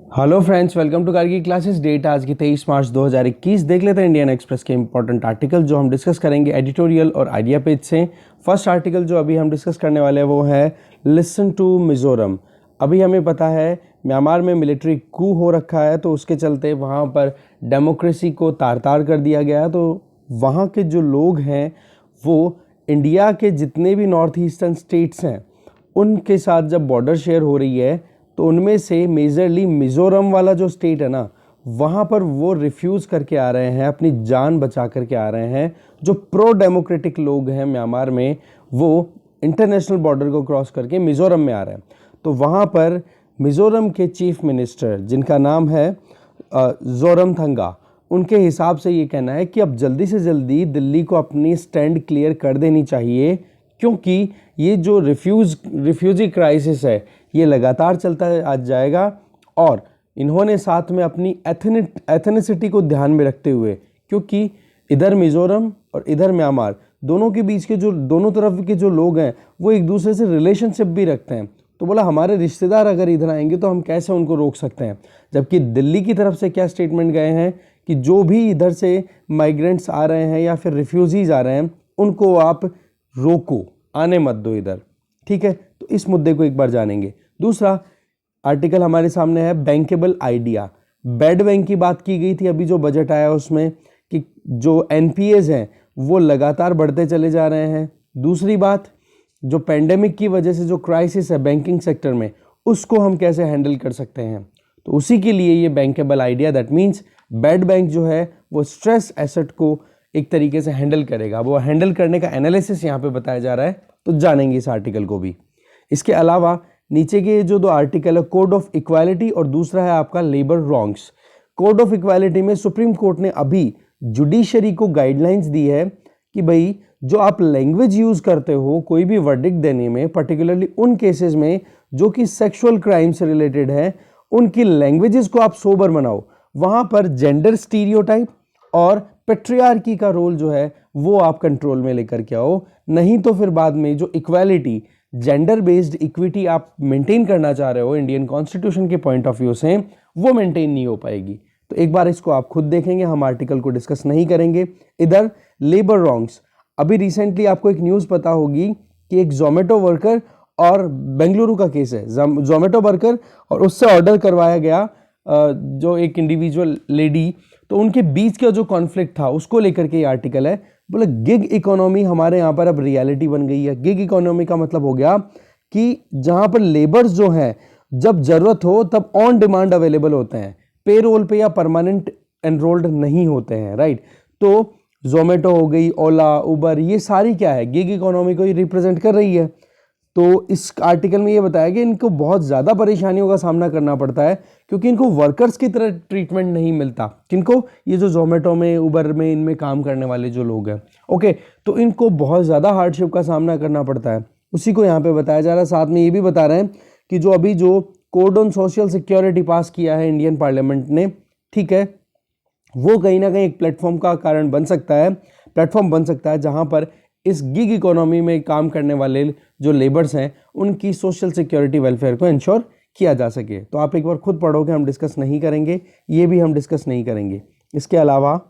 Hello friends, welcome to Kargi classes. Date आज की 23 March 2021। देख लेते हैं इंडियन एक्सप्रेस के इंपॉर्टेंट आर्टिकल जो हम डिस्कस करेंगे एडिटोरियल और आइडिया पेज से। फर्स्ट आर्टिकल जो अभी हम डिस्कस करने वाले हैं वो है लिसन टू मिजोरम। अभी हमें पता है म्यांमार में मिलिट्री कू हो रखा है, तो उसके चलते वहाँ पर डेमोक्रेसी को तार तार कर दिया गया है। तो वहाँ के जो लोग हैं वो इंडिया के जितने भी नॉर्थ ईस्टर्न स्टेट्स हैं उनके साथ जब बॉर्डर शेयर हो रही है तो उनमें से मेजरली मिज़ोरम वाला जो स्टेट है ना, वहाँ पर वो रिफ्यूज़ करके आ रहे हैं, अपनी जान बचा करके आ रहे हैं। जो प्रो डेमोक्रेटिक लोग हैं म्यांमार में, वो इंटरनेशनल बॉर्डर को क्रॉस करके मिज़ोरम में आ रहे हैं। तो वहाँ पर मिज़ोरम के चीफ मिनिस्टर जिनका नाम है जोरमथंगा, उनके हिसाब से ये कहना है कि अब जल्दी से जल्दी दिल्ली को अपनी स्टैंड क्लियर कर देनी चाहिए, क्योंकि ये जो रिफ्यूजी क्राइसिस है ये लगातार चलता आ जाएगा। और इन्होंने साथ में अपनी एथनिसिटी को ध्यान में रखते हुए, क्योंकि इधर मिज़ोरम और इधर म्यांमार दोनों के बीच के जो दोनों तरफ के जो लोग हैं वो एक दूसरे से रिलेशनशिप भी रखते हैं। तो बोला हमारे रिश्तेदार अगर इधर आएंगे तो हम कैसे उनको रोक सकते हैं। जबकि दिल्ली की तरफ से क्या स्टेटमेंट गए हैं कि जो भी इधर से माइग्रेंट्स आ रहे हैं या फिर रिफ्यूजीज आ रहे हैं उनको आप रोको, आने मत दो इधर। ठीक है, तो इस मुद्दे को एक बार जानेंगे। दूसरा आर्टिकल हमारे सामने है बैंकेबल आइडिया। बेड बैंक की बात की गई थी अभी जो बजट आया उसमें, कि जो एनपीएज हैं वो लगातार बढ़ते चले जा रहे हैं। दूसरी बात, जो पेंडेमिक की वजह से जो क्राइसिस है बैंकिंग सेक्टर में, उसको हम कैसे हैंडल कर सकते हैं। तो उसी के लिए ये bankable idea, that means bed bank जो है वो स्ट्रेस एसेट को एक तरीके से हैंडल करेगा। वो हैंडल करने का एनालिसिस यहाँ पे बताया जा रहा है, तो जानेंगे इस आर्टिकल को भी। इसके अलावा नीचे के जो दो आर्टिकल है, कोड ऑफ इक्वालिटी और दूसरा है आपका labour wrongs. Code of equality में सुप्रीम कोर्ट ने अभी जुडिशरी को गाइडलाइंस दी है कि भाई जो आप लैंग्वेज यूज करते हो कोई भी वर्डिक्ट देने में, पर्टिकुलरली उन केसेस में जो कि सेक्सुअल क्राइम से रिलेटेड है, उनकी लैंग्वेजेस को आप सोबर बनाओ। वहां पर जेंडर स्टीरियोटाइप और पेट्रियार्की का रोल जो है वो आप कंट्रोल में लेकर के आओ। नहीं तो फिर बाद में जो इक्वालिटी, जेंडर बेस्ड इक्विटी आप मेंटेन करना चाह रहे हो इंडियन कॉन्स्टिट्यूशन के पॉइंट ऑफ व्यू से, वो मेंटेन नहीं हो पाएगी। तो एक बार इसको आप खुद देखेंगे, हम आर्टिकल को डिस्कस नहीं करेंगे। इधर लेबर रॉन्ग्स, अभी रिसेंटली आपको एक न्यूज़ पता होगी कि एक जोमेटो वर्कर और बेंगलुरु का केस है। जोमेटो वर्कर और उससे ऑर्डर करवाया गया जो एक इंडिविजुअल लेडी, तो उनके बीच का जो कॉन्फ्लिक्ट था उसको लेकर के ये आर्टिकल है। बोले गिग इकोनॉमी हमारे यहाँ पर अब रियलिटी बन गई है। गिग इकोनॉमी का मतलब हो गया कि जहाँ पर लेबर्स जो हैं जब जरूरत हो तब ऑन डिमांड अवेलेबल होते हैं, पे रोल पे या परमानेंट एनरोल्ड नहीं होते हैं, राइट। तो जोमेटो हो गई, ओला, उबर, ये सारी क्या है, गिग इकोनॉमी को ही रिप्रेजेंट कर रही है। तो इस आर्टिकल में ये बताया कि इनको बहुत ज़्यादा परेशानियों का सामना करना पड़ता है, क्योंकि इनको वर्कर्स की तरह ट्रीटमेंट नहीं मिलता। किनको, ये जो जोमेटो में, उबर में, इनमें काम करने वाले जो लोग हैं, ओके, तो इनको बहुत ज़्यादा हार्डशिप का सामना करना पड़ता है। उसी को यहाँ पे बताया जा रहा है। साथ में ये भी बता रहे हैं कि जो अभी जो कोड ऑन सोशल सिक्योरिटी पास किया है इंडियन पार्लियामेंट ने, ठीक है, वो कहीं ना कहीं एक प्लेटफॉर्म का कारण बन सकता है, प्लेटफॉर्म बन सकता है जहाँ पर इस गिग इकोनॉमी में काम करने वाले जो लेबर्स हैं उनकी सोशल सिक्योरिटी वेलफेयर को इंश्योर किया जा सके। तो आप एक बार खुद पढ़ोगे, हम डिस्कस नहीं करेंगे, ये भी हम डिस्कस नहीं करेंगे। इसके अलावा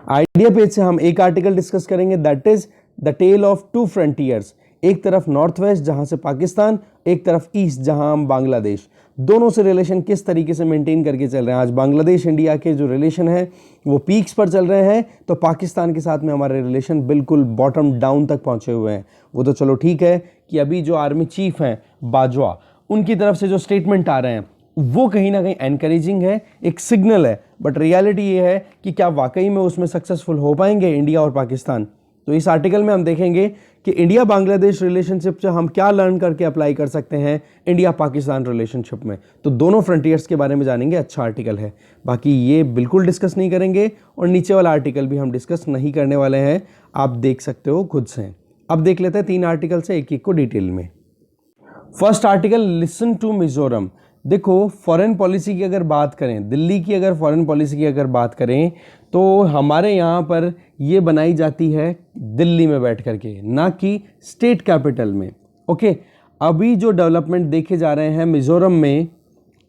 आइडिया पेज से हम एक आर्टिकल डिस्कस करेंगे, that is the tale of two frontiers. एक तरफ नॉर्थ वेस्ट जहां से पाकिस्तान, एक तरफ ईस्ट जहां हम बांग्लादेश, दोनों से रिलेशन किस तरीके से मेंटेन करके चल रहे हैं। आज बांग्लादेश इंडिया के जो रिलेशन है वो पीक्स पर चल रहे हैं, तो पाकिस्तान के साथ में हमारे रिलेशन बिल्कुल बॉटम डाउन तक पहुंचे हुए हैं। वो तो चलो ठीक है कि अभी जो आर्मी चीफ हैं बाजवा, उनकी तरफ से जो स्टेटमेंट आ रहे हैं वो कहीं ना कहीं एनकरेजिंग है, एक सिग्नल है, बट रियलिटी ये है कि क्या वाकई में उसमें सक्सेसफुल हो पाएंगे इंडिया और पाकिस्तान। तो इस आर्टिकल में हम देखेंगे कि इंडिया बांग्लादेश रिलेशनशिप से हम क्या लर्न करके अप्लाई कर सकते हैं इंडिया पाकिस्तान रिलेशनशिप में। तो दोनों फ्रंटियर्स के बारे में जानेंगे, अच्छा आर्टिकल है। बाकी ये बिल्कुल डिस्कस नहीं करेंगे, और नीचे वाला आर्टिकल भी हम डिस्कस नहीं करने वाले हैं, आप देख सकते हो खुद से। अब देख लेते हैं तीन आर्टिकल से एक एक को डिटेल में। First article, listen to Mizoram. देखो, फॉरेन पॉलिसी की अगर बात करें, दिल्ली की अगर फॉरेन पॉलिसी की अगर बात करें, तो हमारे यहाँ पर ये बनाई जाती है दिल्ली में बैठ करके, ना कि स्टेट कैपिटल में। ओके, अभी जो डेवलपमेंट देखे जा रहे हैं मिजोरम में,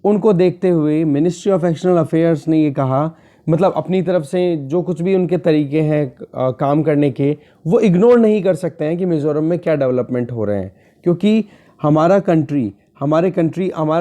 उनको देखते हुए मिनिस्ट्री ऑफ एक्सटर्नल अफेयर्स ने ये कहा, मतलब अपनी तरफ से जो कुछ भी उनके तरीके हैं काम करने के, वो इग्नोर नहीं कर सकते हैं कि मिज़ोरम में क्या डेवलपमेंट हो रहे हैं। क्योंकि हमारा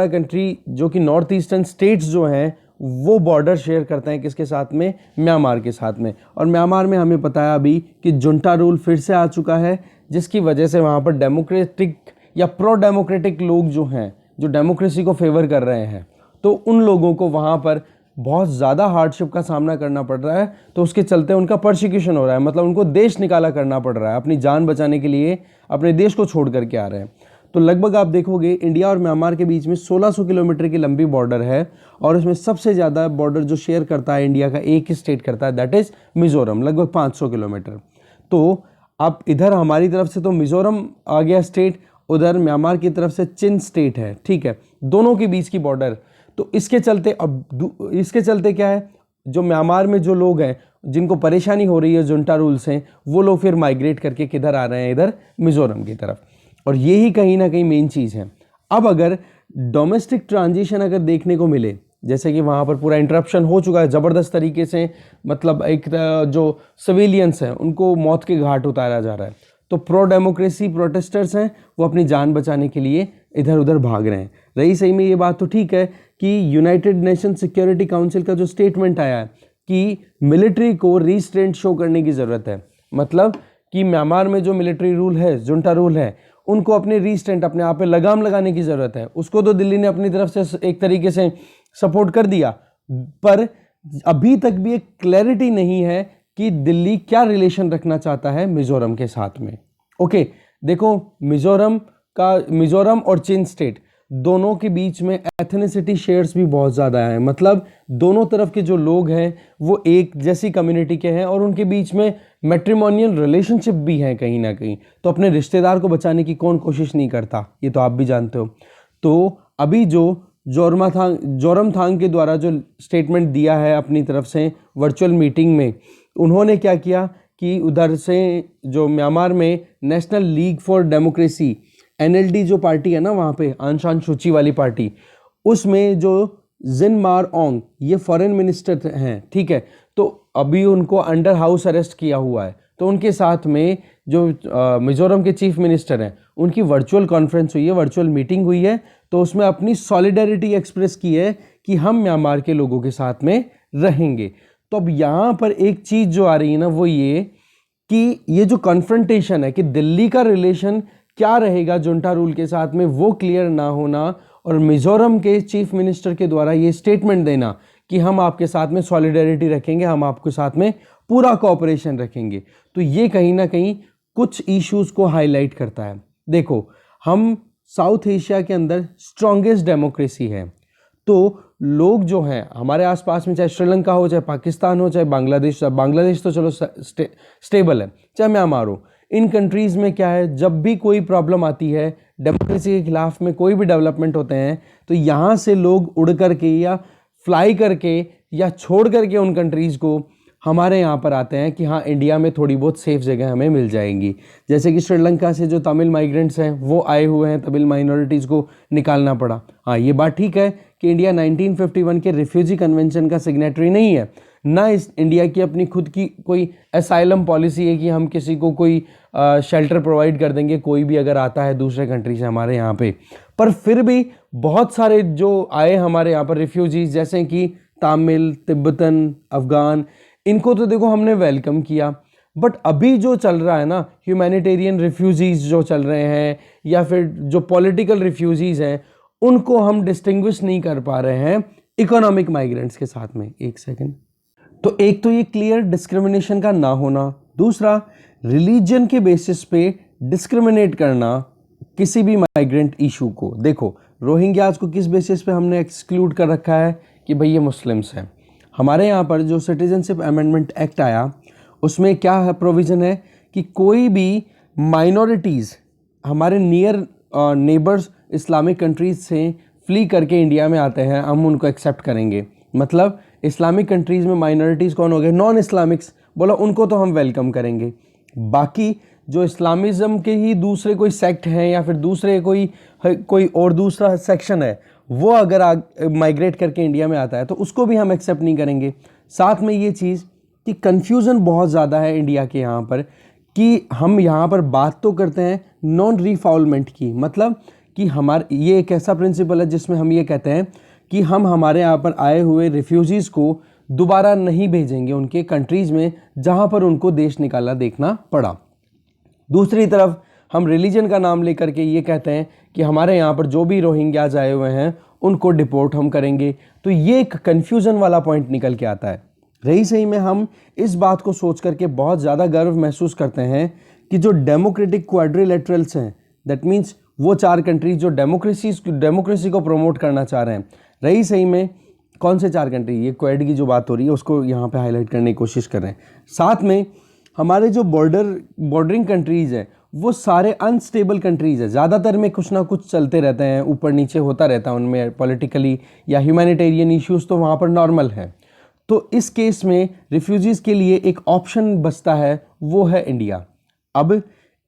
कंट्री जो कि नॉर्थ ईस्टर्न स्टेट्स जो हैं वो बॉर्डर शेयर करते हैं किसके साथ में, म्यांमार के साथ में। और म्यांमार में हमें पता है अभी कि जुंटा रूल फिर से आ चुका है, जिसकी वजह से वहाँ पर डेमोक्रेटिक या प्रो डेमोक्रेटिक लोग जो हैं, जो डेमोक्रेसी को फेवर कर रहे हैं, तो उन लोगों को वहाँ पर बहुत ज़्यादा हार्डशिप का सामना करना पड़ रहा है। तो उसके चलते उनका परसिक्यूशन हो रहा है, मतलब उनको देश निकाला करना पड़ रहा है, अपनी जान बचाने के लिए अपने देश को छोड़ करके आ रहे हैं। तो लगभग आप देखोगे इंडिया और म्यांमार के बीच में 1600 किलोमीटर की लंबी बॉर्डर है, और उसमें सबसे ज़्यादा बॉर्डर जो शेयर करता है इंडिया का एक ही स्टेट करता है, दैट इज़ मिज़ोरम, लगभग 500 किलोमीटर। तो अब इधर हमारी तरफ से तो मिज़ोरम आ गया स्टेट, उधर म्यांमार की तरफ से चिन स्टेट है, ठीक है, दोनों के बीच की बॉर्डर। तो इसके चलते क्या है, जो म्यांमार में जो लोग हैं जिनको परेशानी हो रही है जुंटा रूल से, वो लोग फिर माइग्रेट करके किधर आ रहे हैं, इधर मिज़ोरम की तरफ। और यही कहीं ना कहीं मेन चीज़ है। अब अगर डोमेस्टिक ट्रांजिशन अगर देखने को मिले, जैसे कि वहाँ पर पूरा इंटरप्शन हो चुका है ज़बरदस्त तरीके से, मतलब एक जो सिविलियंस हैं उनको मौत के घाट उतारा जा रहा है, तो प्रो डेमोक्रेसी प्रोटेस्टर्स हैं वो अपनी जान बचाने के लिए इधर उधर भाग रहे हैं। रही सही में ये बात तो ठीक है कि यूनाइटेड नेशन सिक्योरिटी काउंसिल का जो स्टेटमेंट आया है कि मिलिट्री को रिस्ट्रेंट शो करने की ज़रूरत है, मतलब कि म्यांमार में जो मिलिट्री रूल है, जुंटा रूल है, उनको अपने रिस्ट्रेंट, अपने आप पे लगाम लगाने की ज़रूरत है। उसको तो दिल्ली ने अपनी तरफ से एक तरीके से सपोर्ट कर दिया, पर अभी तक भी एक क्लैरिटी नहीं है कि दिल्ली क्या रिलेशन रखना चाहता है मिज़ोरम के साथ में। ओके, देखो मिज़ोरम और चिन स्टेट दोनों के बीच में एथनिसिटी शेयर्स भी बहुत ज़्यादा हैं, मतलब दोनों तरफ के जो लोग हैं वो एक जैसी कम्युनिटी के हैं, और उनके बीच में मैट्रिमोनियल रिलेशनशिप भी हैं कहीं ना कहीं। तो अपने रिश्तेदार को बचाने की कौन कोशिश नहीं करता, ये तो आप भी जानते हो। तो अभी जो जोरमथांग के द्वारा जो स्टेटमेंट दिया है अपनी तरफ से वर्चुअल मीटिंग में, उन्होंने क्या किया कि उधर से जो म्यांमार में national league for democracy NLD जो पार्टी है ना, वहाँ पे आंग सान सूची वाली पार्टी, उसमें जो जिन मार ओंग ये फॉरेन मिनिस्टर हैं, ठीक है, तो अभी उनको अंडर हाउस अरेस्ट किया हुआ है। तो उनके साथ में जो मिज़ोरम के चीफ मिनिस्टर हैं उनकी वर्चुअल कॉन्फ्रेंस हुई है, वर्चुअल मीटिंग हुई है। तो उसमें अपनी सॉलिडेरिटी एक्सप्रेस की है कि हम म्यांमार के लोगों के साथ में रहेंगे। तो अब यहाँ पर एक चीज़ जो आ रही है ना, वो ये कि ये जो कन्फ्रंटेशन है कि दिल्ली का रिलेशन क्या रहेगा जुंटा रूल के साथ में, वो क्लियर ना होना, और मिज़ोरम के चीफ मिनिस्टर के द्वारा ये स्टेटमेंट देना कि हम आपके साथ में सॉलिडेरिटी रखेंगे, हम आपके साथ में पूरा कोऑपरेशन रखेंगे, तो ये कहीं ना कहीं कुछ इश्यूज को हाईलाइट करता है। देखो, हम साउथ एशिया के अंदर स्ट्रॉन्गेस्ट डेमोक्रेसी है, तो लोग जो हैं हमारे आसपास में, चाहे श्रीलंका हो, चाहे पाकिस्तान हो, चाहे बांग्लादेश तो चलो स्टेबल है, चाहे म्यांमार हो, इन कंट्रीज़ में क्या है, जब भी कोई प्रॉब्लम आती है, डेमोक्रेसी के खिलाफ में कोई भी डेवलपमेंट होते हैं, तो यहाँ से लोग उड़ करके या फ्लाई करके या छोड़ करके उन कंट्रीज़ को हमारे यहाँ पर आते हैं कि हाँ, इंडिया में थोड़ी बहुत सेफ जगह हमें मिल जाएंगी। जैसे कि श्रीलंका से जो तमिल माइग्रेंट्स हैं वो आए हुए हैं, तमिल माइनॉरिटीज़ को निकालना पड़ा। हाँ, ये बात ठीक है कि इंडिया 1951 के रिफ्यूजी कन्वेंशन का सिग्नेटरी नहीं है, ना इस इंडिया की अपनी खुद की कोई असाइलम पॉलिसी है कि हम किसी को कोई शेल्टर प्रोवाइड कर देंगे कोई भी अगर आता है दूसरे कंट्री से हमारे यहाँ पे। पर फिर भी बहुत सारे जो आए हमारे यहाँ पर रिफ्यूजीज, जैसे कि तमिल, तिब्बतन, अफगान, इनको तो देखो हमने वेलकम किया। बट अभी जो चल रहा है ना, ह्यूमैनिटेरियन रिफ्यूजीज जो चल रहे हैं या फिर जो पॉलिटिकल रिफ्यूजीज हैं, उनको हम डिस्टिंग्विश नहीं कर पा रहे हैं इकोनॉमिक माइग्रेंट्स के साथ में। एक सेकेंड। तो एक तो ये क्लियर डिस्क्रिमिनेशन का ना होना, दूसरा रिलीजन के बेसिस पे डिस्क्रिमिनेट करना किसी भी माइग्रेंट इशू को। देखो, रोहिंग्याज को किस बेसिस पे हमने एक्सक्लूड कर रखा है कि भाई ये मुस्लिम्स हैं। हमारे यहाँ पर जो सिटीजनशिप अमेंडमेंट एक्ट आया उसमें क्या है, प्रोविज़न है कि कोई भी माइनॉरिटीज़ हमारे नियर नेबर्स इस्लामिक कंट्रीज से फ्ली करके इंडिया में आते हैं, हम उनको एक्सेप्ट करेंगे। मतलब इस्लामिक कंट्रीज़ में माइनॉरिटीज़ कौन हो गए, नॉन इस्लामिक्स, बोला उनको तो हम वेलकम करेंगे। बाकी जो इस्लामिज़म के ही दूसरे कोई सेक्ट हैं या फिर दूसरे कोई और दूसरा सेक्शन है, वो अगर माइग्रेट करके इंडिया में आता है तो उसको भी हम एक्सेप्ट नहीं करेंगे। साथ में ये चीज़ कि कन्फ्यूज़न बहुत ज़्यादा है इंडिया के यहाँ पर, कि हम यहाँ पर बात तो करते हैं नॉन रीफाउलमेंट की, मतलब कि हमारे ये एक ऐसा प्रिंसिपल है जिसमें हम ये कहते हैं कि हम हमारे यहाँ पर आए हुए रिफ्यूजीज़ को दोबारा नहीं भेजेंगे उनके कंट्रीज़ में जहाँ पर उनको देश निकाला देखना पड़ा। दूसरी तरफ हम रिलीजन का नाम लेकर के ये कहते हैं कि हमारे यहाँ पर जो भी रोहिंग्याज आए हुए हैं उनको डिपोर्ट हम करेंगे। तो ये एक कन्फ्यूज़न वाला पॉइंट निकल के आता है। रही सही में हम इस बात को सोच करके बहुत ज़्यादा गर्व महसूस करते हैं कि जो डेमोक्रेटिक क्वाड्रिलेटरल्स हैं, दैट मीन्स वो 4 कंट्रीज जो डेमोक्रेसी को प्रमोट करना चाह रहे हैं, रही सही में कौन से 4 कंट्री, ये क्वाड की जो बात हो रही है उसको यहाँ पे हाईलाइट करने की कोशिश कर रहे हैं। साथ में हमारे जो बॉर्डरिंग कंट्रीज़ हैं वो सारे अनस्टेबल कंट्रीज़ है, ज़्यादातर में कुछ ना कुछ चलते रहते हैं, ऊपर नीचे होता रहता है उनमें पॉलिटिकली या ह्यूमैनिटेरियन इश्यूज़ तो वहाँ पर नॉर्मल है। तो इस केस में रिफ्यूजीज़ के लिए एक ऑप्शन बचता है, वो है इंडिया। अब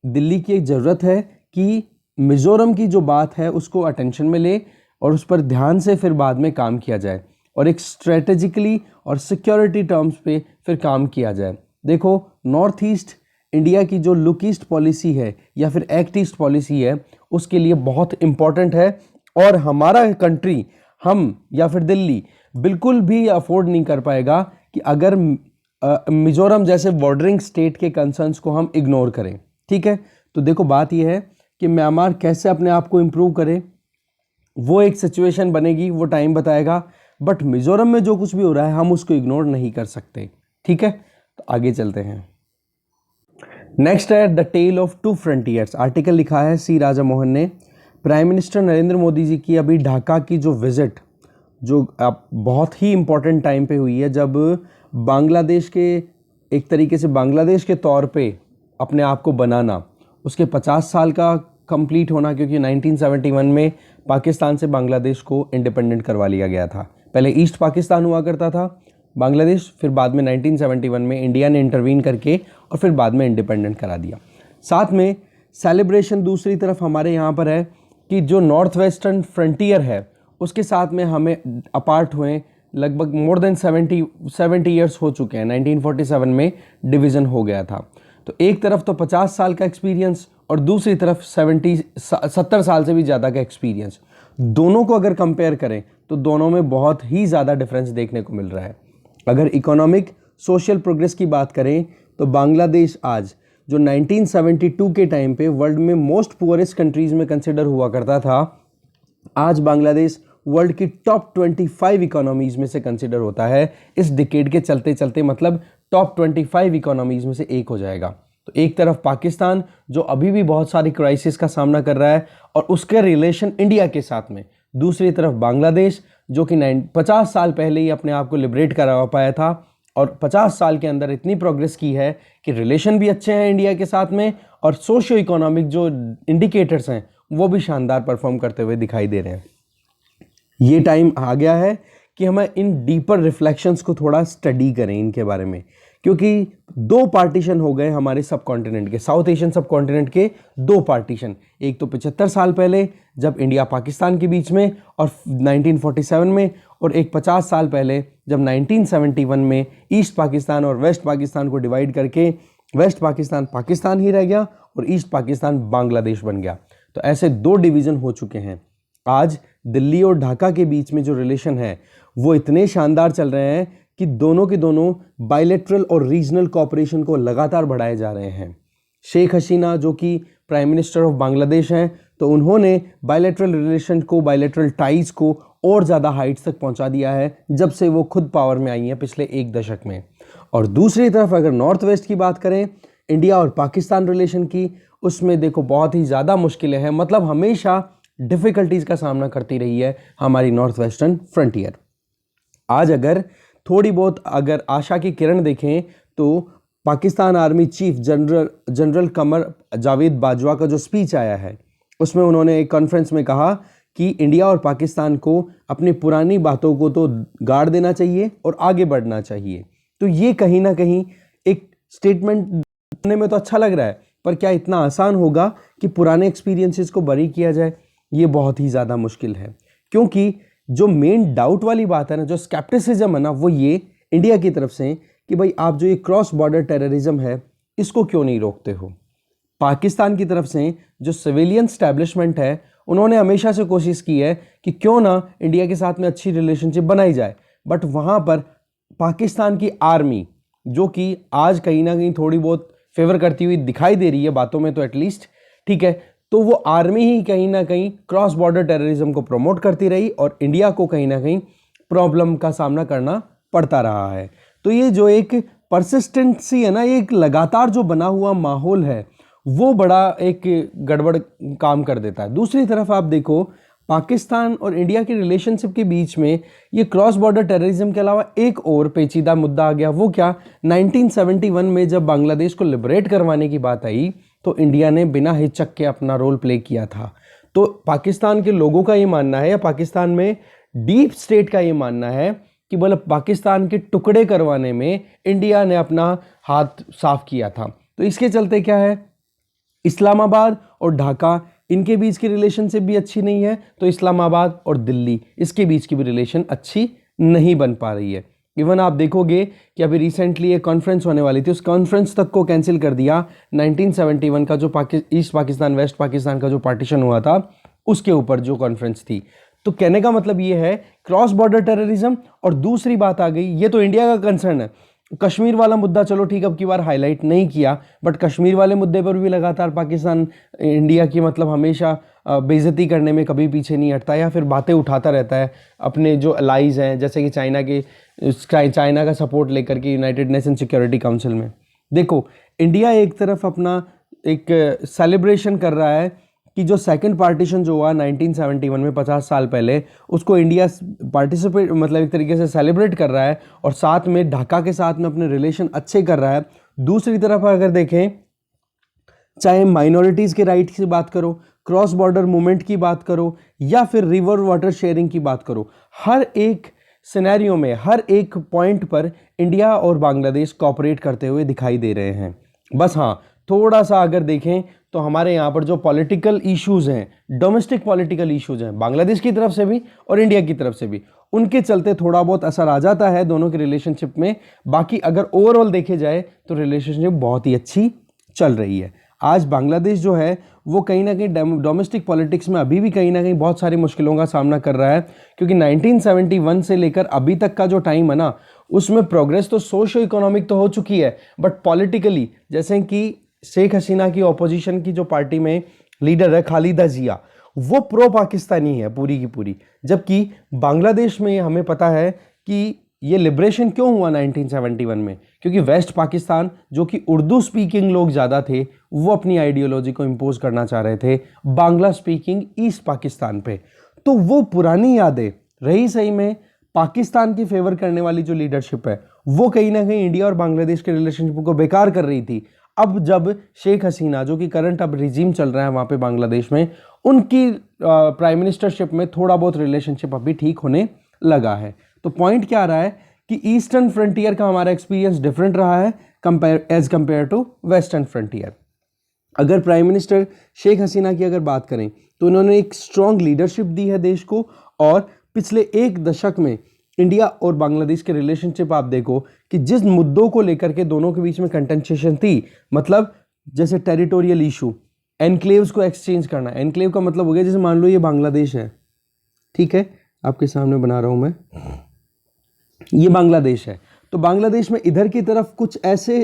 दिल्ली की एक ज़रूरत है कि मिज़ोरम की जो बात है उसको अटेंशन में ले और उस पर ध्यान से फिर बाद में काम किया जाए और एक स्ट्रेटेजिकली और सिक्योरिटी टर्म्स पे फिर काम किया जाए। देखो, नॉर्थ ईस्ट इंडिया की जो लुक ईस्ट पॉलिसी है या फिर एक्ट ईस्ट पॉलिसी है उसके लिए बहुत इम्पॉर्टेंट है और हमारा कंट्री, हम या फिर दिल्ली बिल्कुल भी अफोर्ड नहीं कर पाएगा कि अगर मिजोरम जैसे बॉर्डरिंग स्टेट के कंसर्न्स को हम इग्नोर करें। ठीक है, तो देखो बात यह है कि म्यांमार कैसे अपने आप को इम्प्रूव करे, वो एक सिचुएशन बनेगी, वो टाइम बताएगा, बट मिजोरम में जो कुछ भी हो रहा है हम उसको इग्नोर नहीं कर सकते। ठीक है, तो आगे चलते हैं। नेक्स्ट है the tale of two frontiers. Article लिखा है सी राजा मोहन ने। प्राइम मिनिस्टर नरेंद्र मोदी जी की अभी ढाका की जो विजिट, जो बहुत ही इम्पोर्टेंट टाइम पे हुई है, जब बांग्लादेश के एक तरीके से बांग्लादेश के तौर पे अपने आप को बनाना, उसके 50 साल का कंप्लीट होना, क्योंकि 1971 में पाकिस्तान से बांग्लादेश को इंडिपेंडेंट करवा लिया गया था। पहले ईस्ट पाकिस्तान हुआ करता था बांग्लादेश, फिर बाद में 1971 में इंडिया ने इंटरवीन करके और फिर बाद में इंडिपेंडेंट करा दिया। साथ में सेलिब्रेशन दूसरी तरफ हमारे यहाँ पर है कि जो नॉर्थ वेस्टर्न फ्रंटियर है उसके साथ में हमें अपार्ट हुए लगभग मोर देन 70 ईयर्स हो चुके हैं। 1947 में डिवीज़न हो गया था। तो एक तरफ तो 50 साल का एक्सपीरियंस और दूसरी तरफ 70 साल से भी ज़्यादा का एक्सपीरियंस, दोनों को अगर कंपेयर करें तो दोनों में बहुत ही ज़्यादा डिफरेंस देखने को मिल रहा है। अगर इकोनॉमिक सोशल प्रोग्रेस की बात करें तो बांग्लादेश आज जो 1972 के टाइम पे वर्ल्ड में मोस्ट पुअरेस्ट कंट्रीज़ में कंसिडर हुआ करता था, आज बांग्लादेश वर्ल्ड की टॉप 25 इकोनॉमीज़ में से कंसिडर होता है। इस डिकेड के चलते चलते मतलब टॉप 25 इकोनॉमीज़ में से एक हो जाएगा। तो एक तरफ पाकिस्तान जो अभी भी बहुत सारी क्राइसिस का सामना कर रहा है और उसके रिलेशन इंडिया के साथ में, दूसरी तरफ बांग्लादेश जो कि 50 साल पहले ही अपने आप को लिबरेट करा पाया था और 50 साल के अंदर इतनी प्रोग्रेस की है कि रिलेशन भी अच्छे हैं इंडिया के साथ में और सोशियो इकोनॉमिक जो इंडिकेटर्स हैं वो भी शानदार परफॉर्म करते हुए दिखाई दे रहे हैं। ये टाइम आ गया है कि हमें इन डीपर रिफ्लेक्शंस को थोड़ा स्टडी करें इनके बारे में, क्योंकि 2 पार्टीशन हो गए हमारे सब कॉन्टिनेंट के, साउथ एशियन सब कॉन्टिनेंट के 2 पार्टीशन। एक तो 75 साल पहले जब इंडिया पाकिस्तान के बीच में और 1947 में, और एक 50 साल पहले जब 1971 में ईस्ट पाकिस्तान और वेस्ट पाकिस्तान को डिवाइड करके वेस्ट पाकिस्तान पाकिस्तान ही रह गया और ईस्ट पाकिस्तान बांग्लादेश बन गया। तो ऐसे 2 डिवीज़न हो चुके हैं। आज दिल्ली और ढाका के बीच में जो रिलेशन है वो इतने शानदार चल रहे हैं कि दोनों के दोनों बायलैटरल और रीजनल कोऑपरेशन को लगातार बढ़ाए जा रहे हैं। शेख हसीना जो कि प्राइम मिनिस्टर ऑफ बांग्लादेश हैं, तो उन्होंने बायलैटरल रिलेशन को, बायलैटरल टाइज को और ज़्यादा हाइट्स तक पहुंचा दिया है जब से वो खुद पावर में आई हैं पिछले 1 दशक में। और दूसरी तरफ अगर नॉर्थ वेस्ट की बात करें, इंडिया और पाकिस्तान रिलेशन की, उसमें देखो बहुत ही ज़्यादा मुश्किलें हैं, मतलब हमेशा डिफ़िकल्टीज़ का सामना करती रही है हमारी नॉर्थ वेस्टर्न फ्रंटियर। आज अगर थोड़ी बहुत अगर आशा की किरण देखें तो Pakistan army chief general Qamar Javed Bajwa का जो स्पीच आया है उसमें उन्होंने एक कॉन्फ्रेंस में कहा कि इंडिया और पाकिस्तान को अपनी पुरानी बातों को तो गाड़ देना चाहिए और आगे बढ़ना चाहिए। तो ये कहीं ना कहीं एक स्टेटमेंट देने में तो अच्छा लग रहा है, पर क्या इतना आसान होगा कि पुराने एक्सपीरियंसेस को बरी किया जाए? ये बहुत ही ज़्यादा मुश्किल है, क्योंकि जो मेन डाउट वाली बात है ना, जो स्केप्टिसिज्म है ना, वो ये इंडिया की तरफ से कि भाई आप जो ये क्रॉस बॉर्डर टेररिज्म है इसको क्यों नहीं रोकते हो। पाकिस्तान की तरफ से जो सिविलियन स्टैब्लिशमेंट है उन्होंने हमेशा से कोशिश की है कि क्यों ना इंडिया के साथ में अच्छी रिलेशनशिप बनाई जाए, बट वहाँ पर पाकिस्तान की आर्मी जो कि आज कहीं ना कहीं थोड़ी बहुत फेवर करती हुई दिखाई दे रही है बातों में तो एटलीस्ट, ठीक है, तो वो आर्मी ही कहीं ना कहीं क्रॉस बॉर्डर टेररिज्म को प्रमोट करती रही और इंडिया को कहीं ना कहीं प्रॉब्लम का सामना करना पड़ता रहा है। तो ये जो एक परसिस्टेंसी है ना, ये एक लगातार जो बना हुआ माहौल है वो बड़ा एक गड़बड़ काम कर देता है। दूसरी तरफ आप देखो पाकिस्तान और इंडिया के रिलेशनशिप के बीच में ये क्रॉस बॉर्डर टेररिज्म के अलावा एक और पेचीदा मुद्दा आ गया। वो क्या, 1971 में जब बांग्लादेश को लिबरेट करवाने की बात आई तो इंडिया ने बिना हिचक के अपना रोल प्ले किया था। तो पाकिस्तान के लोगों का ये मानना है या पाकिस्तान में डीप स्टेट का ये मानना है कि बोले पाकिस्तान के टुकड़े करवाने में इंडिया ने अपना हाथ साफ किया था। तो इसके चलते क्या है, इस्लामाबाद और ढाका इनके बीच की रिलेशनशिप भी अच्छी नहीं है, तो इस्लामाबाद और दिल्ली इसके बीच की भी रिलेशन अच्छी नहीं बन पा रही है। इवन आप देखोगे कि अभी रिसेंटली एक कॉन्फ्रेंस होने वाली थी, उस कॉन्फ्रेंस तक को कैंसिल कर दिया। 1971 का जो ईस्ट पाकिस्तान वेस्ट पाकिस्तान का जो पार्टीशन हुआ था उसके ऊपर जो कॉन्फ्रेंस थी। तो कहने का मतलब ये है क्रॉस बॉर्डर टेररिज्म। और दूसरी बात आ गई, ये तो इंडिया का कंसर्न है, कश्मीर वाला मुद्दा चलो ठीक अब की बार हाईलाइट नहीं किया, बट कश्मीर वाले मुद्दे पर भी लगातार पाकिस्तान इंडिया की मतलब हमेशा बेइज्जती करने में कभी पीछे नहीं हटता या फिर बातें उठाता रहता है अपने जो अलाइज हैं, जैसे कि चाइना का सपोर्ट लेकर के यूनाइटेड नेशन सिक्योरिटी काउंसिल में। देखो इंडिया एक तरफ अपना एक सेलिब्रेशन कर रहा है कि जो सेकंड पार्टीशन जो हुआ 1971 में 50 साल पहले, उसको इंडिया पार्टिसिपेट मतलब एक तरीके से सेलिब्रेट कर रहा है और साथ में ढाका के साथ में अपने रिलेशन अच्छे कर रहा है। दूसरी तरफ अगर देखें, चाहे माइनॉरिटीज़ के राइट की बात करो, क्रॉस बॉर्डर मूवमेंट की बात करो या फिर रिवर वाटर शेयरिंग की बात करो, हर एक सिनेरियो में हर एक पॉइंट पर इंडिया और बांग्लादेश कोऑपरेट करते हुए दिखाई दे रहे हैं। बस हाँ, थोड़ा सा अगर देखें तो हमारे यहाँ पर जो पॉलिटिकल इश्यूज़ हैं, डोमेस्टिक पॉलिटिकल इश्यूज़ हैं बांग्लादेश की तरफ से भी और इंडिया की तरफ से भी, उनके चलते थोड़ा बहुत असर आ जाता है दोनों के रिलेशनशिप में। बाकी अगर ओवरऑल देखे जाए तो रिलेशनशिप बहुत ही अच्छी चल रही है। आज बांग्लादेश जो है वो कहीं ना कहीं डोमेस्टिक पॉलिटिक्स में अभी भी कहीं ना कहीं बहुत सारी मुश्किलों का सामना कर रहा है, क्योंकि 1971 से लेकर अभी तक का जो टाइम है ना, उसमें प्रोग्रेस तो सोशो इकोनॉमिक तो हो चुकी है, बट पॉलिटिकली जैसे कि शेख हसीना की ऑपोजिशन की जो पार्टी में लीडर है खालिदा जिया, वो प्रो पाकिस्तानी है पूरी की पूरी। जबकि बांग्लादेश में हमें पता है कि ये लिबरेशन क्यों हुआ 1971 में, क्योंकि वेस्ट पाकिस्तान जो कि उर्दू स्पीकिंग लोग ज़्यादा थे वो अपनी आइडियोलॉजी को इम्पोज करना चाह रहे थे बांग्ला स्पीकिंग ईस्ट पाकिस्तान पे। तो वो पुरानी यादें रही सही में पाकिस्तान की फेवर करने वाली जो लीडरशिप है वो कहीं ना कहीं इंडिया और बांग्लादेश के रिलेशनशिप को बेकार कर रही थी। अब जब शेख हसीना जो कि करंट अब रिजीम चल रहा है वहाँ पे बांग्लादेश में, उनकी प्राइम मिनिस्टरशिप में थोड़ा बहुत रिलेशनशिप अभी ठीक होने लगा है। तो पॉइंट क्या आ रहा है कि ईस्टर्न फ्रंटियर का हमारा एक्सपीरियंस डिफरेंट रहा है as compared to western frontier. अगर प्राइम मिनिस्टर शेख हसीना की अगर बात करें तो उन्होंने एक स्ट्रॉन्ग लीडरशिप दी है देश को, और पिछले एक दशक में इंडिया और बांग्लादेश के रिलेशनशिप आप देखो कि जिस मुद्दों को लेकर के दोनों के बीच में कंटेंशन थी, मतलब जैसे टेरिटोरियल इशू, एनक्लेव्स को एक्सचेंज करना। एनक्लेव का मतलब हो गया जैसे मान लो ये बांग्लादेश है, ठीक है, आपके सामने बना रहा हूं मैं, ये बांग्लादेश है, तो बांग्लादेश में इधर की तरफ कुछ ऐसे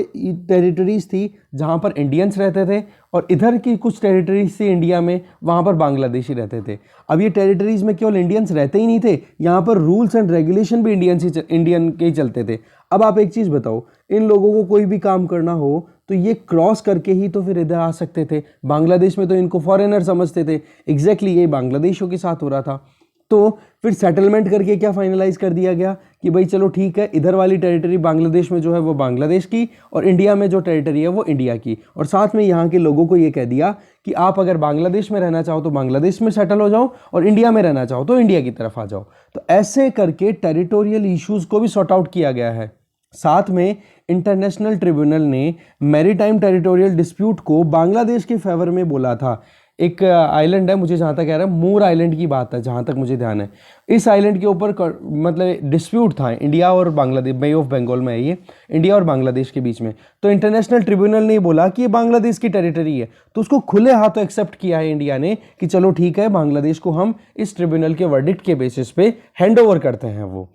टेरिटरीज थी जहां पर इंडियंस रहते थे और इधर की कुछ टेरिटरीज थी इंडिया में, वहां पर बांग्लादेशी रहते थे। अब ये टेरिटरीज में केवल इंडियंस रहते ही नहीं थे, यहाँ पर रूल्स एंड रेगुलेशन भी इंडियन के ही चलते थे। अब आप एक चीज़ बताओ, इन लोगों को कोई भी काम करना हो तो ये क्रॉस करके ही तो फिर इधर आ सकते थे। बांग्लादेश में तो इनको फॉरेनर समझते थे, एग्जैक्टली ये बांग्लादेशियों के साथ हो रहा था। तो फिर सेटलमेंट करके क्या फाइनलाइज कर दिया गया कि भाई चलो ठीक है, इधर वाली टेरिटरी बांग्लादेश में जो है वो बांग्लादेश की और इंडिया में जो टेरिटरी है वो इंडिया की, और साथ में यहाँ के लोगों को ये कह दिया कि आप अगर बांग्लादेश में रहना चाहो तो बांग्लादेश में सेटल हो जाओ और इंडिया में रहना चाहो तो इंडिया की तरफ आ जाओ। तो ऐसे करके टेरिटोरियल इश्यूज को भी सॉर्ट आउट किया गया है। साथ में इंटरनेशनल ट्रिब्यूनल ने मैरीटाइम टेरिटोरियल डिस्प्यूट को बांग्लादेश के फेवर में बोला था। एक आइलैंड है, मुझे जहाँ तक कह रहा है मूर आइलैंड की बात है जहाँ तक मुझे ध्यान है। इस आइलैंड के ऊपर मतलब डिस्प्यूट था इंडिया और बांग्लादेश, बे ऑफ बंगाल में है ये, इंडिया और बांग्लादेश के बीच में। तो इंटरनेशनल ट्रिब्यूनल ने बोला कि ये बांग्लादेश की टेरिटरी है, तो उसको खुले हाथों एक्सेप्ट किया है इंडिया ने कि चलो ठीक है, बांग्लादेश को हम इस ट्रिब्यूनल के वर्डिक्ट के बेसिस पे हैंड ओवर करते हैं वो।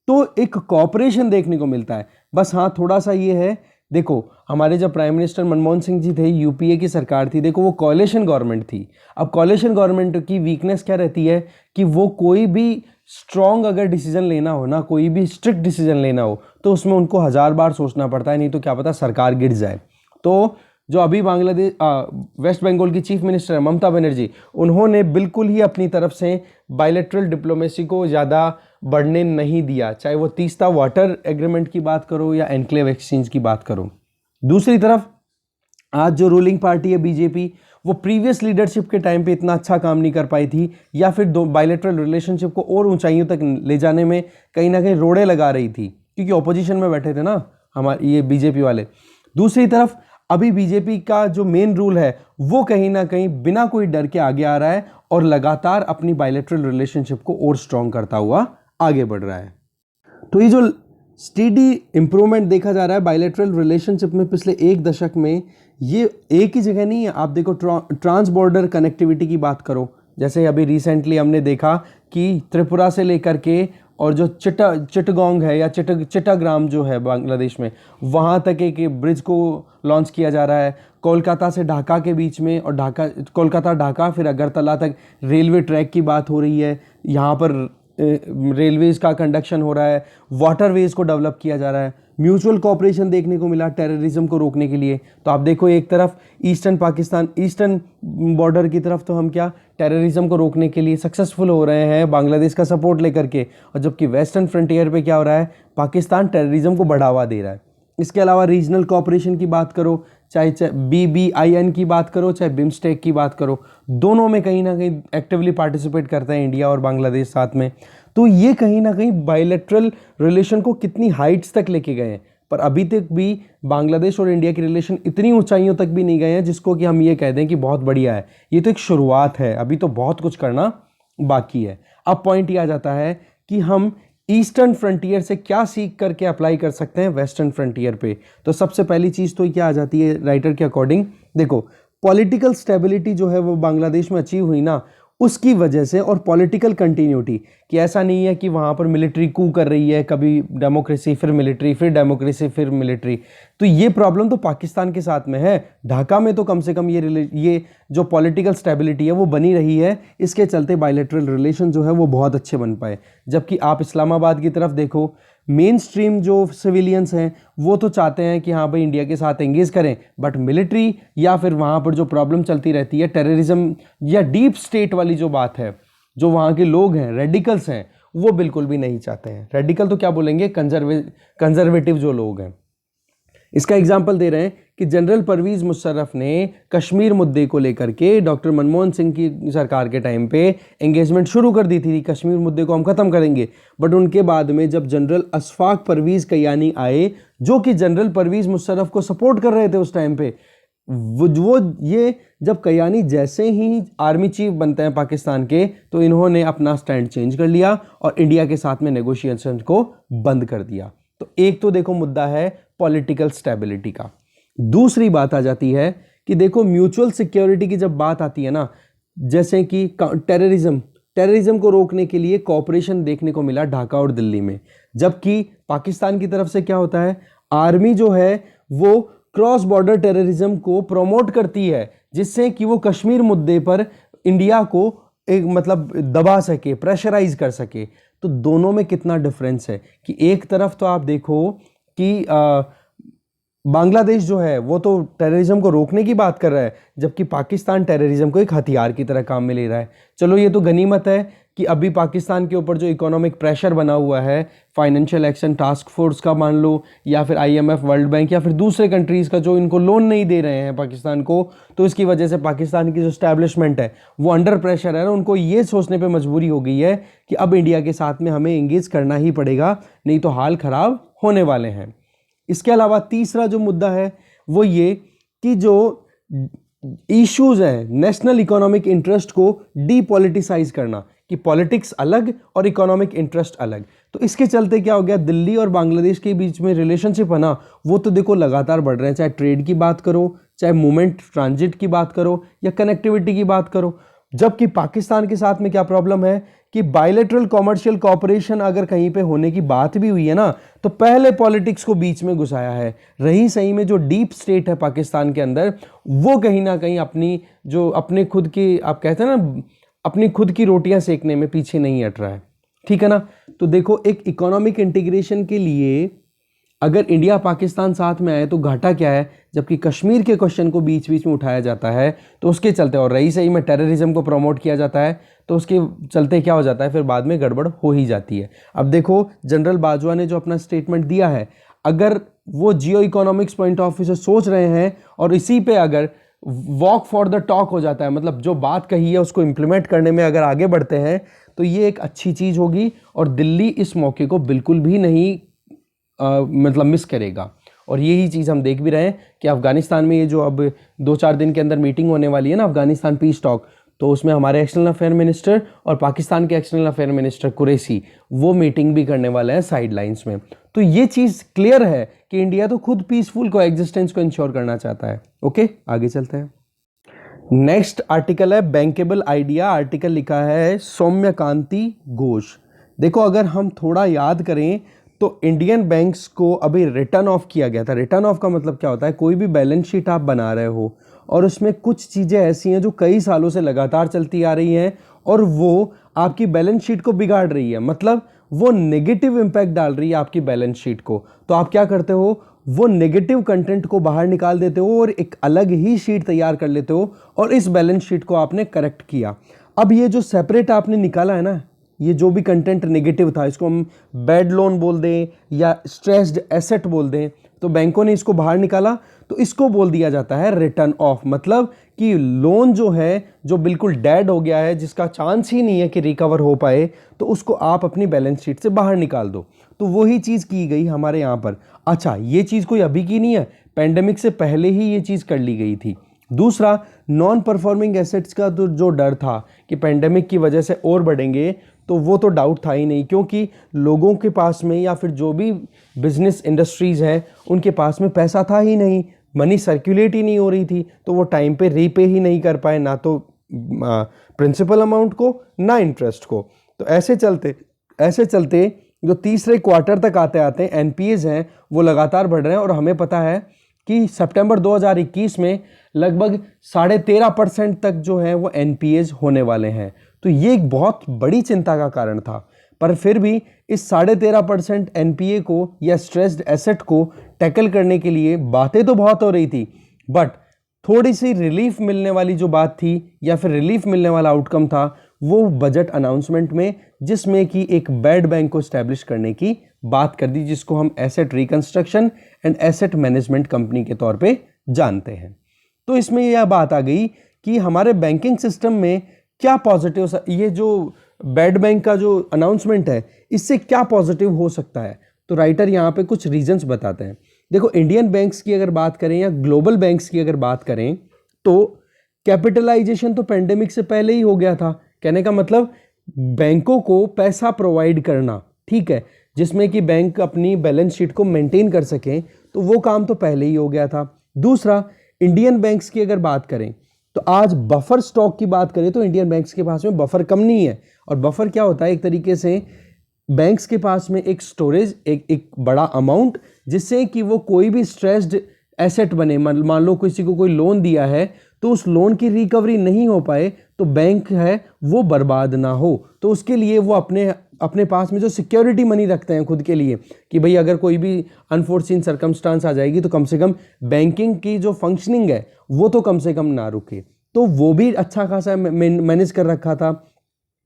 तो एक कॉपरेशन देखने को मिलता है। बस हाँ, थोड़ा सा ये है, देखो हमारे जब प्राइम मिनिस्टर मनमोहन सिंह जी थे, यूपीए की सरकार थी, देखो वो कॉलिशन गवर्नमेंट थी। अब कॉलिशन गवर्नमेंट की वीकनेस क्या रहती है कि वो कोई भी स्ट्रॉन्ग अगर डिसीजन लेना हो ना, कोई भी स्ट्रिक्ट डिसीजन लेना हो, तो उसमें उनको 1000 बार सोचना पड़ता है, नहीं तो क्या पता सरकार गिर जाए। तो जो अभी बांग्लादेश वेस्ट बंगाल की चीफ मिनिस्टर है ममता बनर्जी, उन्होंने बिल्कुल ही अपनी तरफ से बायलैटरल डिप्लोमेसी को ज़्यादा बढ़ने नहीं दिया, चाहे वो तीस्ता वाटर एग्रीमेंट की बात करो या एनक्लेव एक्सचेंज की बात करो। दूसरी तरफ आज जो रूलिंग पार्टी है बीजेपी, वो प्रीवियस लीडरशिप के टाइम पे इतना अच्छा काम नहीं कर पाई थी, या फिर दो बायलैटरल रिलेशनशिप को और ऊंचाइयों तक ले जाने में कहीं ना कहीं रोड़े लगा रही थी, क्योंकि ऑपोजिशन में बैठे थे ना हमारे ये बीजेपी वाले। दूसरी तरफ अभी बीजेपी का जो मेन रूल है वो कहीं ना कहीं बिना कोई डर के आगे आ रहा है और लगातार अपनी बायलैटरल रिलेशनशिप को और स्ट्रॉन्ग करता हुआ आगे बढ़ रहा है। तो ये जो स्टेडी इंप्रूवमेंट देखा जा रहा है बायलैटरल रिलेशनशिप में पिछले एक दशक में, ये एक ही जगह नहीं है। आप देखो ट्रांस बॉर्डर कनेक्टिविटी की बात करो, जैसे अभी रिसेंटली हमने देखा कि त्रिपुरा से लेकर के और जो चिटगोंग है या चिटाग्राम जो है बांग्लादेश में, वहाँ तक एक ब्रिज को लॉन्च किया जा रहा है। कोलकाता से ढाका के बीच में, और कोलकाता ढाका फिर अगरतला तक रेलवे ट्रैक की बात हो रही है। यहाँ पर रेलवेज का कंडक्शन हो रहा है, वाटरवेज को डेवलप किया जा रहा है, म्यूचुअल कोऑपरेशन देखने को मिला टेररिज्म को रोकने के लिए। तो आप देखो एक तरफ ईस्टर्न पाकिस्तान, ईस्टर्न बॉर्डर की तरफ तो हम क्या टेररिज्म को रोकने के लिए सक्सेसफुल हो रहे हैं बांग्लादेश का सपोर्ट लेकर के, और जबकि वेस्टर्न फ्रंटियर पे क्या हो रहा है, पाकिस्तान टेररिज्म को बढ़ावा दे रहा है। इसके अलावा रीजनल कोऑपरेशन की बात करो, चाहे BBIN की बात करो, चाहे बिम्स्टेक की बात करो, दोनों में कहीं ना कहीं एक्टिवली पार्टिसिपेट करते हैं इंडिया और बांग्लादेश साथ में। तो ये कहीं ना कहीं बायलैटरल रिलेशन को कितनी हाइट्स तक लेके गए हैं, पर अभी तक भी बांग्लादेश और इंडिया की रिलेशन इतनी ऊंचाइयों तक भी नहीं गए हैं जिसको कि हम ये कह दें कि बहुत बढ़िया है। ये तो एक शुरुआत है, अभी तो बहुत कुछ करना बाकी है। अब पॉइंट ये आ जाता है कि हम ईस्टर्न फ्रंटियर से क्या सीख करके अप्लाई कर सकते हैं वेस्टर्न फ्रंटियर पे। तो सबसे पहली चीज़ तो क्या आ जाती है राइटर के अकॉर्डिंग, देखो पॉलिटिकल स्टेबिलिटी जो है वो बांग्लादेश में अचीव हुई ना, उसकी वजह से, और पॉलिटिकल कंटिन्यूटी, कि ऐसा नहीं है कि वहाँ पर मिलिट्री कू कर रही है, कभी डेमोक्रेसी फिर मिलिट्री, फिर डेमोक्रेसी फिर मिलिट्री। तो ये प्रॉब्लम तो पाकिस्तान के साथ में है। ढाका में तो कम से कम ये जो पॉलिटिकल स्टेबिलिटी है वो बनी रही है, इसके चलते बायलैटरल रिलेशन जो है वो बहुत अच्छे बन पाए। जबकि आप इस्लामाबाद की तरफ देखो, मेन स्ट्रीम जो सिविलियंस हैं वो तो चाहते हैं कि हाँ भाई इंडिया के साथ एंगेज करें, बट मिलिट्री या फिर वहाँ पर जो प्रॉब्लम चलती रहती है टेररिज्म या डीप स्टेट वाली जो बात है, जो वहाँ के लोग हैं रेडिकल्स हैं, वो बिल्कुल भी नहीं चाहते हैं। रेडिकल तो क्या बोलेंगे, कंजर्वेटिव जो लोग हैं। इसका एग्जाम्पल दे रहे हैं कि जनरल परवेज मुशर्रफ ने कश्मीर मुद्दे को लेकर के डॉक्टर मनमोहन सिंह की सरकार के टाइम पे एंगेजमेंट शुरू कर दी थी, कश्मीर मुद्दे को हम ख़त्म करेंगे। बट उनके बाद में जब जनरल अशफाक परवेज कयानी आए, जो कि जनरल परवेज मुशर्रफ को सपोर्ट कर रहे थे उस टाइम पे, वो ये जब कयानी जैसे ही आर्मी चीफ बनते हैं पाकिस्तान के, तो इन्होंने अपना स्टैंड चेंज कर लिया और इंडिया के साथ में नेगोशिएशन को बंद कर दिया। तो एक तो देखो मुद्दा है पॉलिटिकल स्टेबिलिटी का। दूसरी बात आ जाती है कि देखो म्यूचुअल सिक्योरिटी की जब बात आती है ना, जैसे कि टेररिज्म को रोकने के लिए कॉपरेशन देखने को मिला ढाका और दिल्ली में, जबकि पाकिस्तान की तरफ से क्या होता है, आर्मी जो है वो क्रॉस बॉर्डर टेररिज्म को प्रमोट करती है, जिससे कि वो कश्मीर मुद्दे पर इंडिया को एक मतलब दबा सके, प्रेशराइज कर सके। तो दोनों में कितना डिफरेंस है कि एक तरफ तो आप देखो कि बांग्लादेश जो है वो तो टेररिज्म को रोकने की बात कर रहा है, जबकि पाकिस्तान टेररिज्म को एक हथियार की तरह काम में ले रहा है। चलो ये तो गनीमत है कि अभी पाकिस्तान के ऊपर जो इकोनॉमिक प्रेशर बना हुआ है फाइनेंशियल एक्शन टास्क फोर्स का मान लो, या फिर IMF, वर्ल्ड बैंक या फिर दूसरे कंट्रीज़ का जो इनको लोन नहीं दे रहे हैं पाकिस्तान को, तो इसकी वजह से पाकिस्तान की जो स्टैब्लिशमेंट है वो अंडर प्रेशर है। उनको ये सोचने पर मजबूरी हो गई है कि अब इंडिया के साथ में हमें एंगेज करना ही पड़ेगा, नहीं तो हाल ख़राब होने वाले हैं। इसके अलावा तीसरा जो मुद्दा है वो ये कि जो इश्यूज हैं नेशनल इकोनॉमिक इंटरेस्ट को डीपॉलिटिसाइज करना, कि पॉलिटिक्स अलग और इकोनॉमिक इंटरेस्ट अलग। तो इसके चलते क्या हो गया, दिल्ली और बांग्लादेश के बीच में रिलेशनशिप है ना, वो तो देखो लगातार बढ़ रहे हैं, चाहे ट्रेड की बात करो, चाहे मूवमेंट ट्रांजिट की बात करो, या कनेक्टिविटी की बात करो। जबकि पाकिस्तान के साथ में क्या प्रॉब्लम है कि बायलैटरल कॉमर्शियल कॉपरेशन अगर कहीं पे होने की बात भी हुई है ना, तो पहले पॉलिटिक्स को बीच में घुसाया है। रही सही में जो डीप स्टेट है पाकिस्तान के अंदर, वो कहीं ना कहीं अपनी जो अपने खुद की, आप कहते हैं ना, अपनी खुद की रोटियां सेकने में पीछे नहीं हट रहा है, ठीक है ना। तो देखो, एक इकोनॉमिक इंटीग्रेशन के लिए अगर इंडिया पाकिस्तान साथ में आए तो घाटा क्या है, जबकि कश्मीर के क्वेश्चन को बीच बीच में उठाया जाता है तो उसके चलते, और रही सही में टेररिज्म को प्रमोट किया जाता है तो उसके चलते क्या हो जाता है, फिर बाद में गड़बड़ हो ही जाती है। अब देखो, जनरल बाजवा ने जो अपना स्टेटमेंट दिया है, अगर वो जियो इकोनॉमिक्स पॉइंट ऑफ व्यू से सोच रहे हैं और इसी पे अगर वॉक फॉर द टॉक हो जाता है, मतलब जो बात कही है उसको इम्प्लीमेंट करने में अगर आगे बढ़ते हैं, तो ये एक अच्छी चीज़ होगी और दिल्ली इस मौके को बिल्कुल भी नहीं मतलब मिस करेगा। और यही चीज़ हम देख भी रहे हैं कि अफगानिस्तान में ये जो अब 2-4 दिन के अंदर मीटिंग होने वाली है ना, अफगानिस्तान पीस टॉक, तो उसमें हमारे एक्सटर्नल अफेयर मिनिस्टर और पाकिस्तान के एक्सटर्नल अफेयर मिनिस्टर कुरैशी वो मीटिंग भी करने वाले हैं साइड लाइन्स में। तो ये चीज़ क्लियर है कि इंडिया तो खुद पीसफुल को एग्जिस्टेंस को इंश्योर करना चाहता है। ओके, आगे चलते हैं। नेक्स्ट आर्टिकल है बैंकेबल आइडिया। आर्टिकल लिखा है सौम्यकांति घोष। देखो, अगर हम थोड़ा याद करें तो इंडियन बैंक्स को अभी रिटर्न ऑफ किया गया था। रिटर्न ऑफ का मतलब क्या होता है, कोई भी बैलेंस शीट आप बना रहे हो और उसमें कुछ चीज़ें ऐसी हैं जो कई सालों से लगातार चलती आ रही हैं और वो आपकी बैलेंस शीट को बिगाड़ रही है, मतलब वो नेगेटिव इंपैक्ट डाल रही है आपकी बैलेंस शीट को। तो आप क्या करते हो, वो नेगेटिव कंटेंट को बाहर निकाल देते हो और एक अलग ही शीट तैयार कर लेते हो और इस बैलेंस शीट को आपने करेक्ट किया। अब ये जो सेपरेट आपने निकाला है ना, ये जो भी कंटेंट नेगेटिव था, इसको हम बैड लोन बोल दें या स्ट्रेस्ड एसेट बोल दें, तो बैंकों ने इसको बाहर निकाला तो इसको बोल दिया जाता है रिटर्न ऑफ। मतलब कि लोन जो है, जो बिल्कुल डेड हो गया है, जिसका चांस ही नहीं है कि रिकवर हो पाए, तो उसको आप अपनी बैलेंस शीट से बाहर निकाल दो। तो वही चीज़ की गई हमारे यहाँ पर। अच्छा, ये चीज़ कोई अभी की नहीं है, पैंडेमिक से पहले ही ये चीज़ कर ली गई थी। दूसरा, नॉन परफॉर्मिंग एसेट्स का तो जो डर था कि पैंडेमिक की वजह से और बढ़ेंगे, तो वो तो डाउट था ही नहीं, क्योंकि लोगों के पास में या फिर जो भी बिजनेस इंडस्ट्रीज़ हैं उनके पास में पैसा था ही नहीं, मनी सर्कुलेट ही नहीं हो रही थी, तो वो टाइम पे रीपे ही नहीं कर पाए, ना तो प्रिंसिपल अमाउंट को ना इंटरेस्ट को। तो ऐसे चलते जो तीसरे क्वार्टर तक आते आते एनपीएज हैं वो लगातार बढ़ रहे हैं और हमें पता है कि सितंबर 2021 में लगभग 13.5% तक जो है वो एनपीएज होने वाले हैं। तो ये एक बहुत बड़ी चिंता का कारण था, पर फिर भी इस 13.5% एनपीए को या स्ट्रेस्ड एसेट को टैकल करने के लिए बातें तो बहुत हो रही थी, बट थोड़ी सी रिलीफ मिलने वाली जो बात थी या फिर रिलीफ मिलने वाला आउटकम था वो बजट अनाउंसमेंट में, जिसमें कि एक बैड बैंक को स्टैब्लिश करने की बात कर दी, जिसको हम asset reconstruction and asset management company के तौर पे जानते हैं। तो इसमें यह बात आ गई कि हमारे बैंकिंग सिस्टम में क्या पॉजिटिव, ये जो बैड बैंक का जो अनाउंसमेंट है इससे क्या पॉजिटिव हो सकता है। तो राइटर यहाँ पे कुछ रीजंस बताते हैं। देखो, इंडियन बैंक्स की अगर बात करें या ग्लोबल बैंक्स की अगर बात करें तो कैपिटलाइजेशन तो पेंडेमिक से पहले ही हो गया था। कहने का मतलब बैंकों को पैसा प्रोवाइड करना, ठीक है, जिसमें कि बैंक अपनी बैलेंस शीट को मेंटेन कर सकें, तो वो काम तो पहले ही हो गया था। दूसरा, इंडियन बैंक्स की अगर बात करें तो आज बफर स्टॉक की बात करें तो इंडियन बैंक्स के पास में बफर कम नहीं है। और बफर क्या होता है, एक तरीके से बैंक्स के पास में एक स्टोरेज, एक बड़ा अमाउंट, जिससे कि वो कोई भी स्ट्रेस्ड एसेट बने, मान लो किसी को कोई लोन दिया है तो उस लोन की रिकवरी नहीं हो पाए तो बैंक है वो बर्बाद ना हो, तो उसके लिए वो अपने पास में जो सिक्योरिटी मनी रखते हैं खुद के लिए कि भाई अगर कोई भी अनफोर्सीन सर्कमस्टांस आ जाएगी तो कम से कम बैंकिंग की जो फंक्शनिंग है वो तो कम से कम ना रुके। तो वो भी अच्छा खासा मैनेज कर रखा था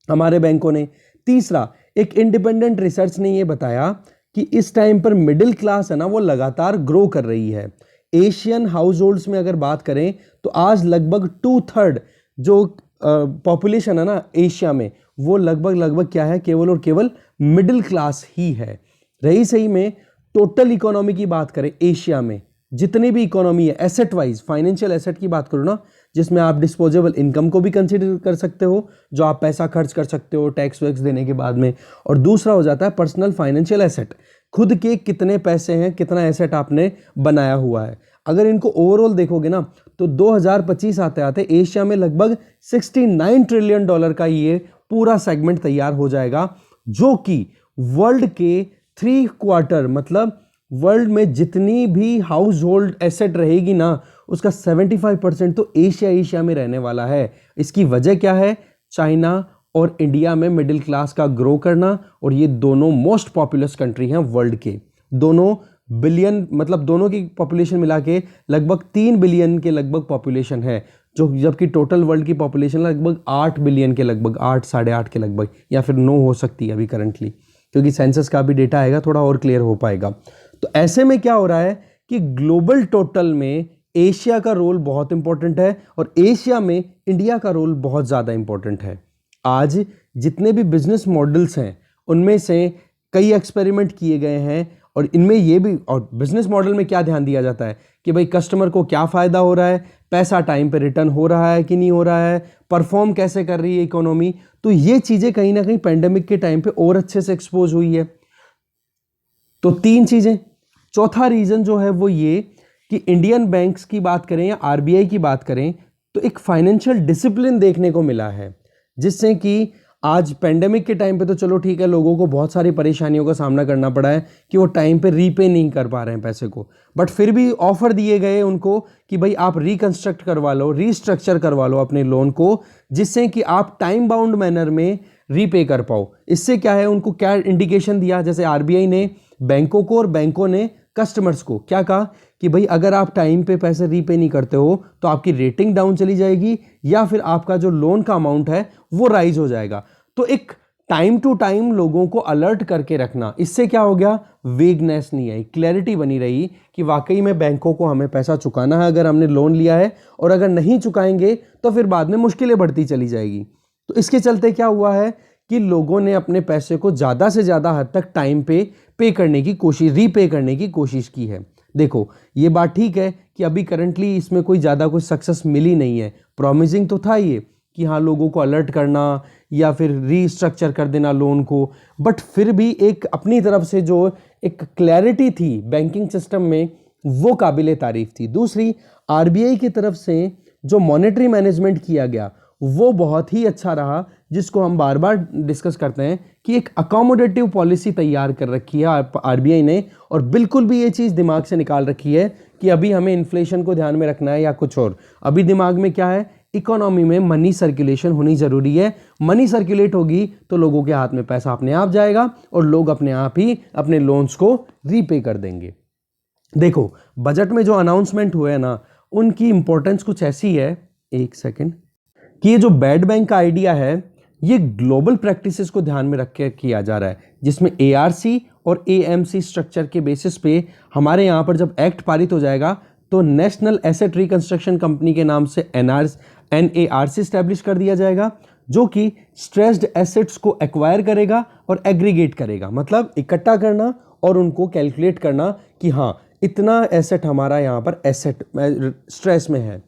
हमारे बैंकों ने। तीसरा, एक इंडिपेंडेंट रिसर्च ने ये बताया कि इस टाइम पर मिडिल क्लास है ना वो लगातार ग्रो कर रही है। एशियन हाउस होल्ड्स में अगर बात करें तो आज लगभग 2/3 जो पॉपुलेशन है ना एशिया में, वो लगभग क्या है, केवल और केवल मिडिल क्लास ही है। रही सही में टोटल इकोनॉमी की बात करें एशिया में, जितनी भी इकोनॉमी है एसेट वाइज, फाइनेंशियल एसेट की बात करूँ ना, जिसमें आप डिस्पोजेबल इनकम को भी कंसिडर कर सकते हो, जो आप पैसा खर्च कर सकते हो टैक्स वैक्स देने के बाद में। और दूसरा हो जाता है पर्सनल फाइनेंशियल एसेट, खुद के कितने पैसे हैं, कितना एसेट आपने बनाया हुआ है। अगर इनको ओवरऑल देखोगे ना तो 2025 आते आते एशिया में लगभग 69 ट्रिलियन डॉलर का ये पूरा सेगमेंट तैयार हो जाएगा, जो कि वर्ल्ड के 3/4 मतलब वर्ल्ड में जितनी भी हाउस होल्ड एसेट रहेगी ना उसका 75% तो एशिया में रहने वाला है। इसकी वजह क्या है? चाइना और इंडिया में मिडिल क्लास का ग्रो करना, और ये दोनों मोस्ट पॉपुलस कंट्री हैं वर्ल्ड के। दोनों बिलियन मतलब दोनों की पॉपुलेशन मिला के लगभग 3 बिलियन के लगभग पॉपुलेशन है, जो जबकि टोटल वर्ल्ड की पॉपुलेशन लगभग 8 बिलियन के लगभग, 8 साढ़े 8 के लगभग, या फिर 9 हो सकती है अभी करंटली, क्योंकि सेंसस का भी डेटा आएगा थोड़ा और क्लियर हो पाएगा। तो ऐसे में क्या हो रहा है कि ग्लोबल टोटल में एशिया का रोल बहुत इंपॉर्टेंट है, और एशिया में इंडिया का रोल बहुत ज़्यादा इंपॉर्टेंट है। आज जितने भी बिजनेस मॉडल्स हैं उनमें से कई एक्सपेरिमेंट किए गए हैं, और इनमें ये भी, और बिजनेस मॉडल में क्या ध्यान दिया जाता है कि भाई कस्टमर को क्या फ़ायदा हो रहा है, पैसा टाइम पे रिटर्न हो रहा है कि नहीं हो रहा है, परफॉर्म कैसे कर रही है इकोनॉमी। तो ये चीज़ें कहीं ना कहीं पेंडेमिक के टाइम पे और अच्छे से एक्सपोज हुई है। तो 3 चीज़ें। चौथा रीज़न जो है वो ये कि इंडियन बैंक्स की बात करें या आरबीआई की बात करें तो एक फाइनेंशियल डिसिप्लिन देखने को मिला है, जिससे कि आज पेंडेमिक के टाइम पे तो चलो ठीक है, लोगों को बहुत सारी परेशानियों का सामना करना पड़ा है कि वो टाइम पे रीपे नहीं कर पा रहे हैं पैसे को, बट फिर भी ऑफर दिए गए उनको कि भाई आप रिकंस्ट्रक्ट करवा लो, रीस्ट्रक्चर करवा लो अपने लोन को, जिससे कि आप टाइम बाउंड मैनर में रीपे कर पाओ। इससे क्या है, उनको क्या इंडिकेशन दिया, जैसे आरबीआई ने बैंकों को और बैंकों ने कस्टमर्स को क्या कहा कि भाई अगर आप टाइम पे पैसे रीपे नहीं करते हो तो आपकी रेटिंग डाउन चली जाएगी, या फिर आपका जो लोन का अमाउंट है वो राइज हो जाएगा। तो एक टाइम टू टाइम लोगों को अलर्ट करके रखना, इससे क्या हो गया, वेगनेस नहीं आई, क्लैरिटी बनी रही कि वाकई में बैंकों को हमें पैसा चुकाना है अगर हमने लोन लिया है, और अगर नहीं चुकाएंगे तो फिर बाद में मुश्किलें बढ़ती चली जाएगी। तो इसके चलते क्या हुआ है कि लोगों ने अपने पैसे को ज़्यादा से ज़्यादा हद तक टाइम पे करने की कोशिश, रीपे करने की कोशिश की है। देखो ये बात ठीक है कि अभी करंटली इसमें कोई ज़्यादा कोई सक्सेस मिली नहीं है, प्रॉमिसिंग तो था ये कि हाँ लोगों को अलर्ट करना या फिर रीस्ट्रक्चर कर देना लोन को, बट फिर भी एक अपनी तरफ से जो एक क्लैरिटी थी बैंकिंग सिस्टम में वो काबिले तारीफ थी। दूसरी, आरबीआई की तरफ से जो मॉनेटरी मैनेजमेंट किया गया वो बहुत ही अच्छा रहा, जिसको हम बार बार डिस्कस करते हैं कि एक अकोमोडेटिव पॉलिसी तैयार कर रखी है आरबीआई ने, और बिल्कुल भी ये चीज़ दिमाग से निकाल रखी है कि अभी हमें इन्फ्लेशन को ध्यान में रखना है या कुछ और। अभी दिमाग में क्या है, इकोनॉमी में मनी सर्कुलेशन होनी ज़रूरी है। मनी सर्कुलेट होगी तो लोगों के हाथ में पैसा अपने आप जाएगा और लोग अपने आप ही अपने लोन्स को रीपे कर देंगे। देखो बजट में जो अनाउंसमेंट हुए हैं ना, उनकी इंपॉर्टेंस कुछ ऐसी है, एक सेकेंड, कि ये जो बैड बैंक का आइडिया है ये ग्लोबल प्रैक्टिसेस को ध्यान में रख के किया जा रहा है, जिसमें एआरसी और एएमसी स्ट्रक्चर के बेसिस पे हमारे यहाँ पर जब एक्ट पारित हो जाएगा तो नेशनल एसेट रिकंस्ट्रक्शन कंपनी के नाम से एनएआरसी स्टैब्लिश कर दिया जाएगा, जो कि स्ट्रेस्ड एसेट्स को एक्वायर करेगा और एग्रीगेट करेगा, मतलब इकट्ठा करना और उनको कैलकुलेट करना कि हाँ इतना एसेट हमारा यहाँ पर एसेट स्ट्रेस में है।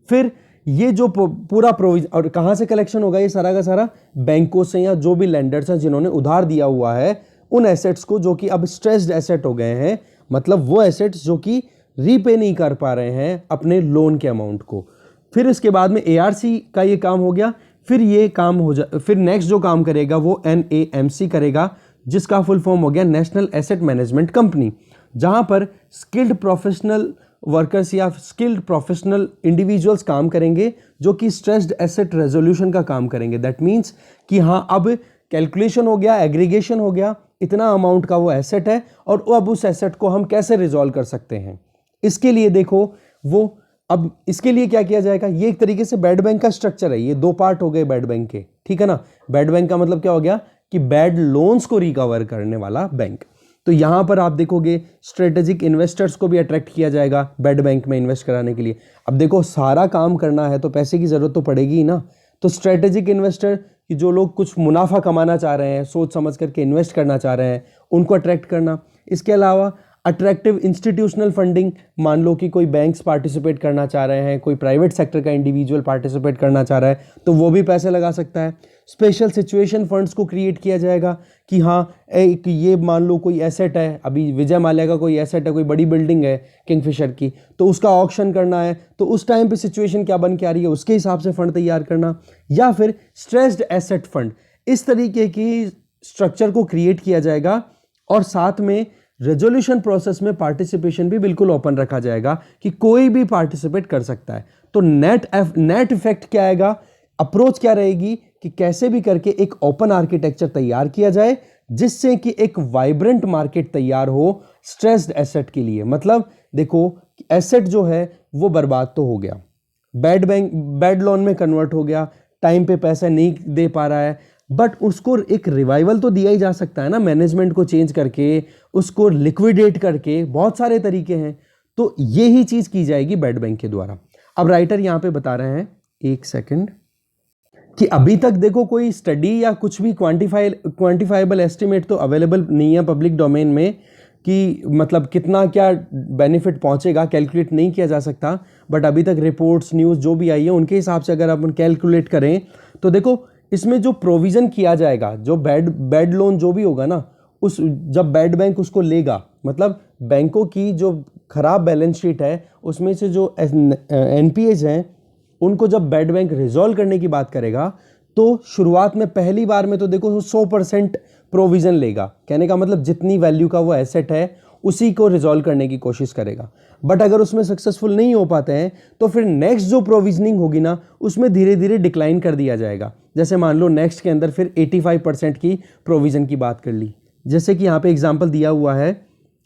फिर ये जो पूरा प्रोविजन, और कहाँ से कलेक्शन होगा, ये सारा का सारा बैंकों से या जो भी लेंडर्स हैं जिन्होंने उधार दिया हुआ है उन एसेट्स को, जो कि अब स्ट्रेस्ड एसेट हो गए हैं, मतलब वो एसेट्स जो कि रीपे नहीं कर पा रहे हैं अपने लोन के अमाउंट को। फिर इसके बाद में एआरसी का ये काम हो गया, फिर ये काम फिर नेक्स्ट जो काम करेगा वो एनएएमसी करेगा, जिसका फुल फॉर्म हो गया नेशनल एसेट मैनेजमेंट कंपनी, जहां पर स्किल्ड प्रोफेशनल वर्कर्स या स्किल्ड प्रोफेशनल इंडिविजुअल्स काम करेंगे, जो कि स्ट्रेस्ड एसेट रेजोल्यूशन का काम करेंगे। दैट मीन्स कि हाँ अब कैलकुलेशन हो गया, एग्रीगेशन हो गया, इतना अमाउंट का वो एसेट है और अब उस एसेट को हम कैसे रिजॉल्व कर सकते हैं। इसके लिए देखो वो अब इसके लिए क्या किया जाएगा, ये एक तरीके से बैड बैंक का स्ट्रक्चर है, ये 2 पार्ट हो गए बैड बैंक के, ठीक है ना। बैड बैंक का मतलब क्या हो गया कि बैड लोन्स को रिकवर करने वाला बैंक। तो यहां पर आप देखोगे स्ट्रेटेजिक इन्वेस्टर्स को भी अट्रैक्ट किया जाएगा बैड बैंक में इन्वेस्ट कराने के लिए। अब देखो सारा काम करना है तो पैसे की जरूरत तो पड़ेगी ही ना, तो स्ट्रेटेजिक इन्वेस्टर कि जो लोग कुछ मुनाफा कमाना चाह रहे हैं, सोच समझ करके इन्वेस्ट करना चाह रहे हैं, उनको अट्रैक्ट करना। इसके अलावा अट्रैक्टिव इंस्टीट्यूशनल फंडिंग, मान लो कि कोई बैंक्स पार्टिसिपेट करना चाह रहे हैं, कोई प्राइवेट सेक्टर का इंडिविजुअल पार्टिसिपेट करना चाह रहा है तो वो भी पैसे लगा सकता है। स्पेशल सिचुएशन फंड्स को क्रिएट किया जाएगा कि हाँ एक ये मान लो कोई एसेट है, अभी विजय माल्या का कोई एसेट है, कोई बड़ी बिल्डिंग है किंगफिशर की, तो उसका ऑक्शन करना है, तो उस टाइम पे सिचुएशन क्या बन के आ रही है उसके हिसाब से फंड तैयार करना। या फिर स्ट्रेस्ड एसेट फंड, इस तरीके की स्ट्रक्चर को क्रिएट किया जाएगा और साथ में रेजोल्यूशन प्रोसेस में पार्टिसिपेशन भी बिल्कुल ओपन रखा जाएगा कि कोई भी पार्टिसिपेट कर सकता है। तो नेट इफेक्ट क्या आएगा, अप्रोच क्या रहेगी कि कैसे भी करके एक ओपन आर्किटेक्चर तैयार किया जाए जिससे कि एक वाइब्रेंट मार्केट तैयार हो स्ट्रेस्ड एसेट के लिए। मतलब देखो एसेट जो है वो बर्बाद तो हो गया, बैड लोन में कन्वर्ट हो गया, टाइम पे पैसा नहीं दे पा रहा है, बट उसको एक रिवाइवल तो दिया ही जा सकता है ना, मैनेजमेंट को चेंज करके, उसको लिक्विडेट करके, बहुत सारे तरीके हैं। तो ये ही चीज की जाएगी बैड बैंक के द्वारा। अब राइटर यहां पे बता रहे हैं, एक सेकंड, कि अभी तक देखो कोई स्टडी या कुछ भी क्वांटिफाइबल एस्टिमेट तो अवेलेबल नहीं है पब्लिक डोमेन में कि मतलब कितना क्या बेनिफिट पहुंचेगा, कैलकुलेट नहीं किया जा सकता। बट अभी तक रिपोर्ट्स न्यूज़ जो भी आई है उनके हिसाब से अगर अपन कैलकुलेट करें तो देखो इसमें जो प्रोविजन किया जाएगा, जो बैड लोन जो भी होगा ना, उस जब बैड बैंक उसको लेगा, मतलब बैंकों की जो खराब बैलेंस शीट है उसमें से जो एनपीएज हैं उनको जब बैड बैंक रिजॉल्व करने की बात करेगा तो शुरुआत में पहली बार में तो देखो 100% प्रोविजन लेगा। कहने का मतलब जितनी वैल्यू का वो एसेट है उसी को रिजॉल्व करने की कोशिश करेगा। बट अगर उसमें सक्सेसफुल नहीं हो पाते हैं तो फिर नेक्स्ट जो प्रोविजनिंग होगी ना उसमें धीरे धीरे डिक्लाइन कर दिया जाएगा। जैसे मान लो नेक्स्ट के अंदर फिर 85% की प्रोविजन की बात कर ली, जैसे कि यहाँ पे एग्जाम्पल दिया हुआ है।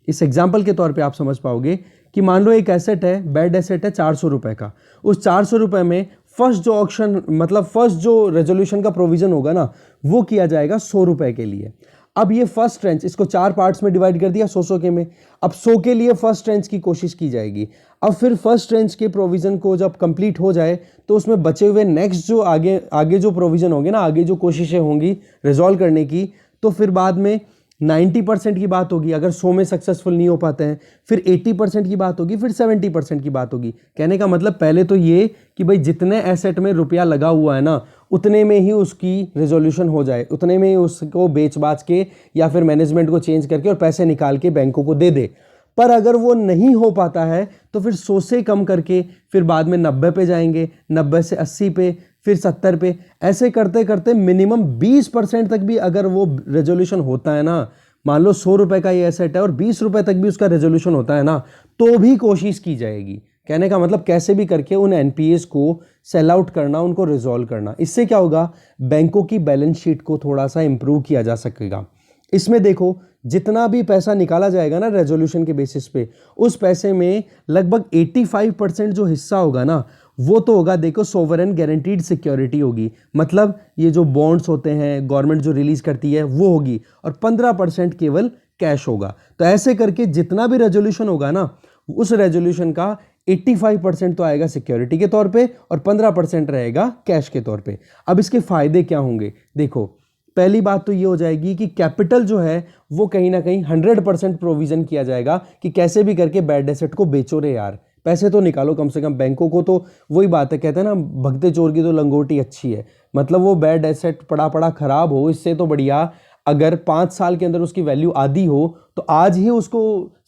इस एग्जाम्पल के तौर पे आप समझ पाओगे कि मान लो एक एसेट है, बैड एसेट है 400 रुपये का, उस 400 रुपये में फर्स्ट जो ऑक्शन मतलब फर्स्ट जो रेजोल्यूशन का प्रोविजन होगा ना वो किया जाएगा 100 रुपये के लिए। अब ये फर्स्ट ट्रेंच, इसको 4 पार्ट्स में डिवाइड कर दिया 100 के में, अब 100 के लिए फर्स्ट ट्रेंच की कोशिश की जाएगी। अब फिर फर्स्ट ट्रेंच के प्रोविजन को जब कंप्लीट हो जाए तो उसमें बचे हुए नेक्स्ट जो आगे जो प्रोविजन होंगे ना, आगे जो कोशिशें होंगी रिजॉल्व करने की, तो फिर बाद में 90% की बात होगी अगर 100 में सक्सेसफुल नहीं हो पाते हैं, फिर 80% की बात होगी, फिर 70% की बात होगी। कहने का मतलब पहले तो ये कि भाई जितने एसेट में रुपया लगा हुआ है ना उतने में ही उसकी रेजोल्यूशन हो जाए, उतने में ही उसको बेच बाच के या फिर मैनेजमेंट को चेंज करके और पैसे निकाल के बैंकों को दे दे। पर अगर वो नहीं हो पाता है तो फिर 100 से कम करके फिर बाद में 90 पे जाएंगे, 90 से 80 पे, फिर 70 पे, ऐसे करते करते मिनिमम 20% तक भी अगर वो रेजोल्यूशन होता है ना, मान लो 100 रुपए का ये एसेट है और 20 रुपए तक भी उसका रेजोल्यूशन होता है ना, तो भी कोशिश की जाएगी। कहने का मतलब कैसे भी करके उन एनपीएस को सेल आउट करना, उनको रिजॉल्व करना। इससे क्या होगा, बैंकों की बैलेंस शीट को थोड़ा सा इंप्रूव किया जा सकेगा। इसमें देखो जितना भी पैसा निकाला जाएगा ना रेजोल्यूशन के बेसिस पे, उस पैसे में लगभग 85% जो हिस्सा होगा ना वो तो होगा देखो सोवरेन गारंटीड सिक्योरिटी होगी, मतलब ये जो बॉन्ड्स होते हैं गवर्नमेंट जो रिलीज करती है वो होगी, और 15% केवल कैश होगा। तो ऐसे करके जितना भी रेजोल्यूशन होगा ना उस रेजोल्यूशन का 85% तो आएगा सिक्योरिटी के तौर पे और 15% रहेगा कैश के तौर पे। अब इसके फायदे क्या होंगे, देखो पहली बात तो ये हो जाएगी कि कैपिटल जो है वो कहीं ना कहीं 100% प्रोविजन किया जाएगा कि कैसे भी करके बैड एसेट को बेचो रे यार, पैसे तो निकालो कम से कम। बैंकों को तो वही बात है, कहते हैं ना भगते चोर की तो लंगोटी अच्छी है, मतलब वो बैड एसेट पड़ा पड़ा खराब हो, इससे तो बढ़िया अगर 5 साल के अंदर उसकी वैल्यू आधी हो तो आज ही उसको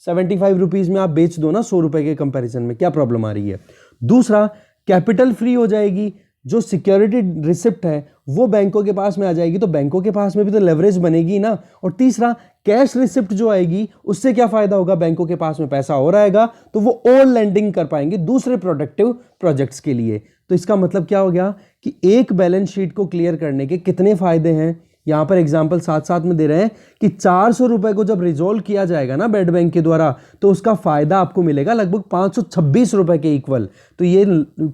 75 रुपीज़ में आप बेच दो ना 100 रुपये के कंपैरिजन में, क्या प्रॉब्लम आ रही है। दूसरा, कैपिटल फ्री हो जाएगी, जो सिक्योरिटी रिसिप्ट है वो बैंकों के पास में आ जाएगी, तो बैंकों के पास में भी तो लेवरेज बनेगी ना। और तीसरा, कैश रिसिप्ट जो आएगी उससे क्या फायदा होगा, बैंकों के पास में पैसा और आएगा तो वो और लेंडिंग कर पाएंगे दूसरे प्रोडक्टिव प्रोजेक्ट्स के लिए। तो इसका मतलब क्या हो गया कि एक बैलेंस शीट को क्लियर करने के कितने फायदे हैं, यहां पर एग्जांपल साथ साथ में दे रहे हैं कि 400 रुपए को जब रिजॉल्व किया जाएगा ना बैड बैंक के द्वारा तो उसका फायदा आपको मिलेगा लगभग 526 रुपए के इक्वल। तो ये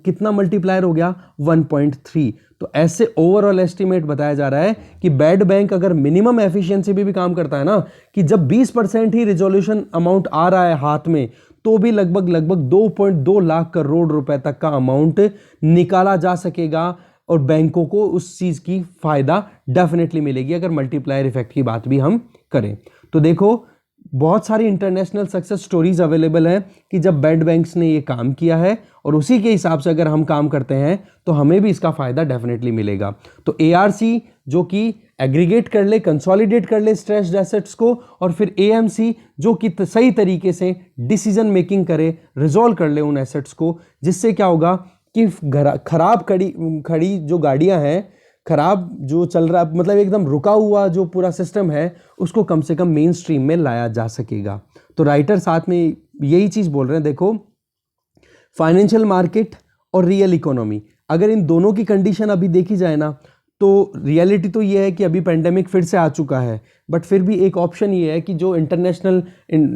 कितना मल्टीप्लायर हो गया, 1.3। तो ऐसे ओवरऑल एस्टिमेट बताया जा रहा है कि बैड बैंक अगर मिनिमम एफिशिएंसी भी काम करता है ना, कि जब 20% ही रिजोल्यूशन अमाउंट आ रहा है हाथ में तो भी लगभग 2.2 लाख करोड़ रुपए तक का अमाउंट निकाला जा सकेगा और बैंकों को उस चीज की फायदा डेफिनेटली मिलेगी अगर मल्टीप्लायर इफेक्ट की बात भी हम करें। तो देखो बहुत सारी इंटरनेशनल सक्सेस स्टोरीज अवेलेबल हैं कि जब बेड बैंक्स ने ये काम किया है और उसी के हिसाब से अगर हम काम करते हैं तो हमें भी इसका फायदा डेफिनेटली मिलेगा। तो एआरसी जो कि एग्रीगेट कर ले, कंसोलिडेट कर ले स्ट्रेस्ड एसेट्स को, और फिर एएमसी जो कि सही तरीके से डिसीजन मेकिंग करे, रिजॉल्व कर ले उन एसेट्स को, जिससे क्या होगा कि खराब खड़ी जो गाड़ियां हैं, खराब जो चल रहा, मतलब एकदम रुका हुआ जो पूरा सिस्टम है, उसको कम से कम मेन स्ट्रीम में लाया जा सकेगा। तो राइटर साथ में यही चीज बोल रहे हैं, देखो फाइनेंशियल मार्केट और रियल इकोनॉमी, अगर इन दोनों की कंडीशन अभी देखी जाए ना, तो रियलिटी तो ये है कि अभी पेंडेमिक फिर से आ चुका है, बट फिर भी एक ऑप्शन ये है कि जो इंटरनेशनल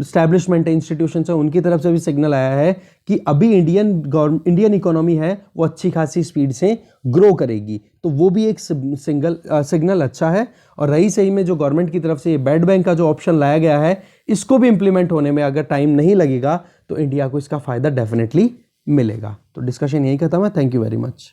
स्टैब्लिशमेंट इंस्टीट्यूशंस है उनकी तरफ से भी सिग्नल आया है कि अभी इंडियन इकोनॉमी है वो अच्छी खासी स्पीड से ग्रो करेगी। तो वो भी एक सिग्नल अच्छा है। और रही सही में जो गवर्नमेंट की तरफ से ये बेड बैंक का जो ऑप्शन लाया गया है, इसको भी इंप्लीमेंट होने में अगर टाइम नहीं लगेगा तो इंडिया को इसका फायदा डेफिनेटली मिलेगा। तो डिस्कशन यही खत्म है। Thank you very much.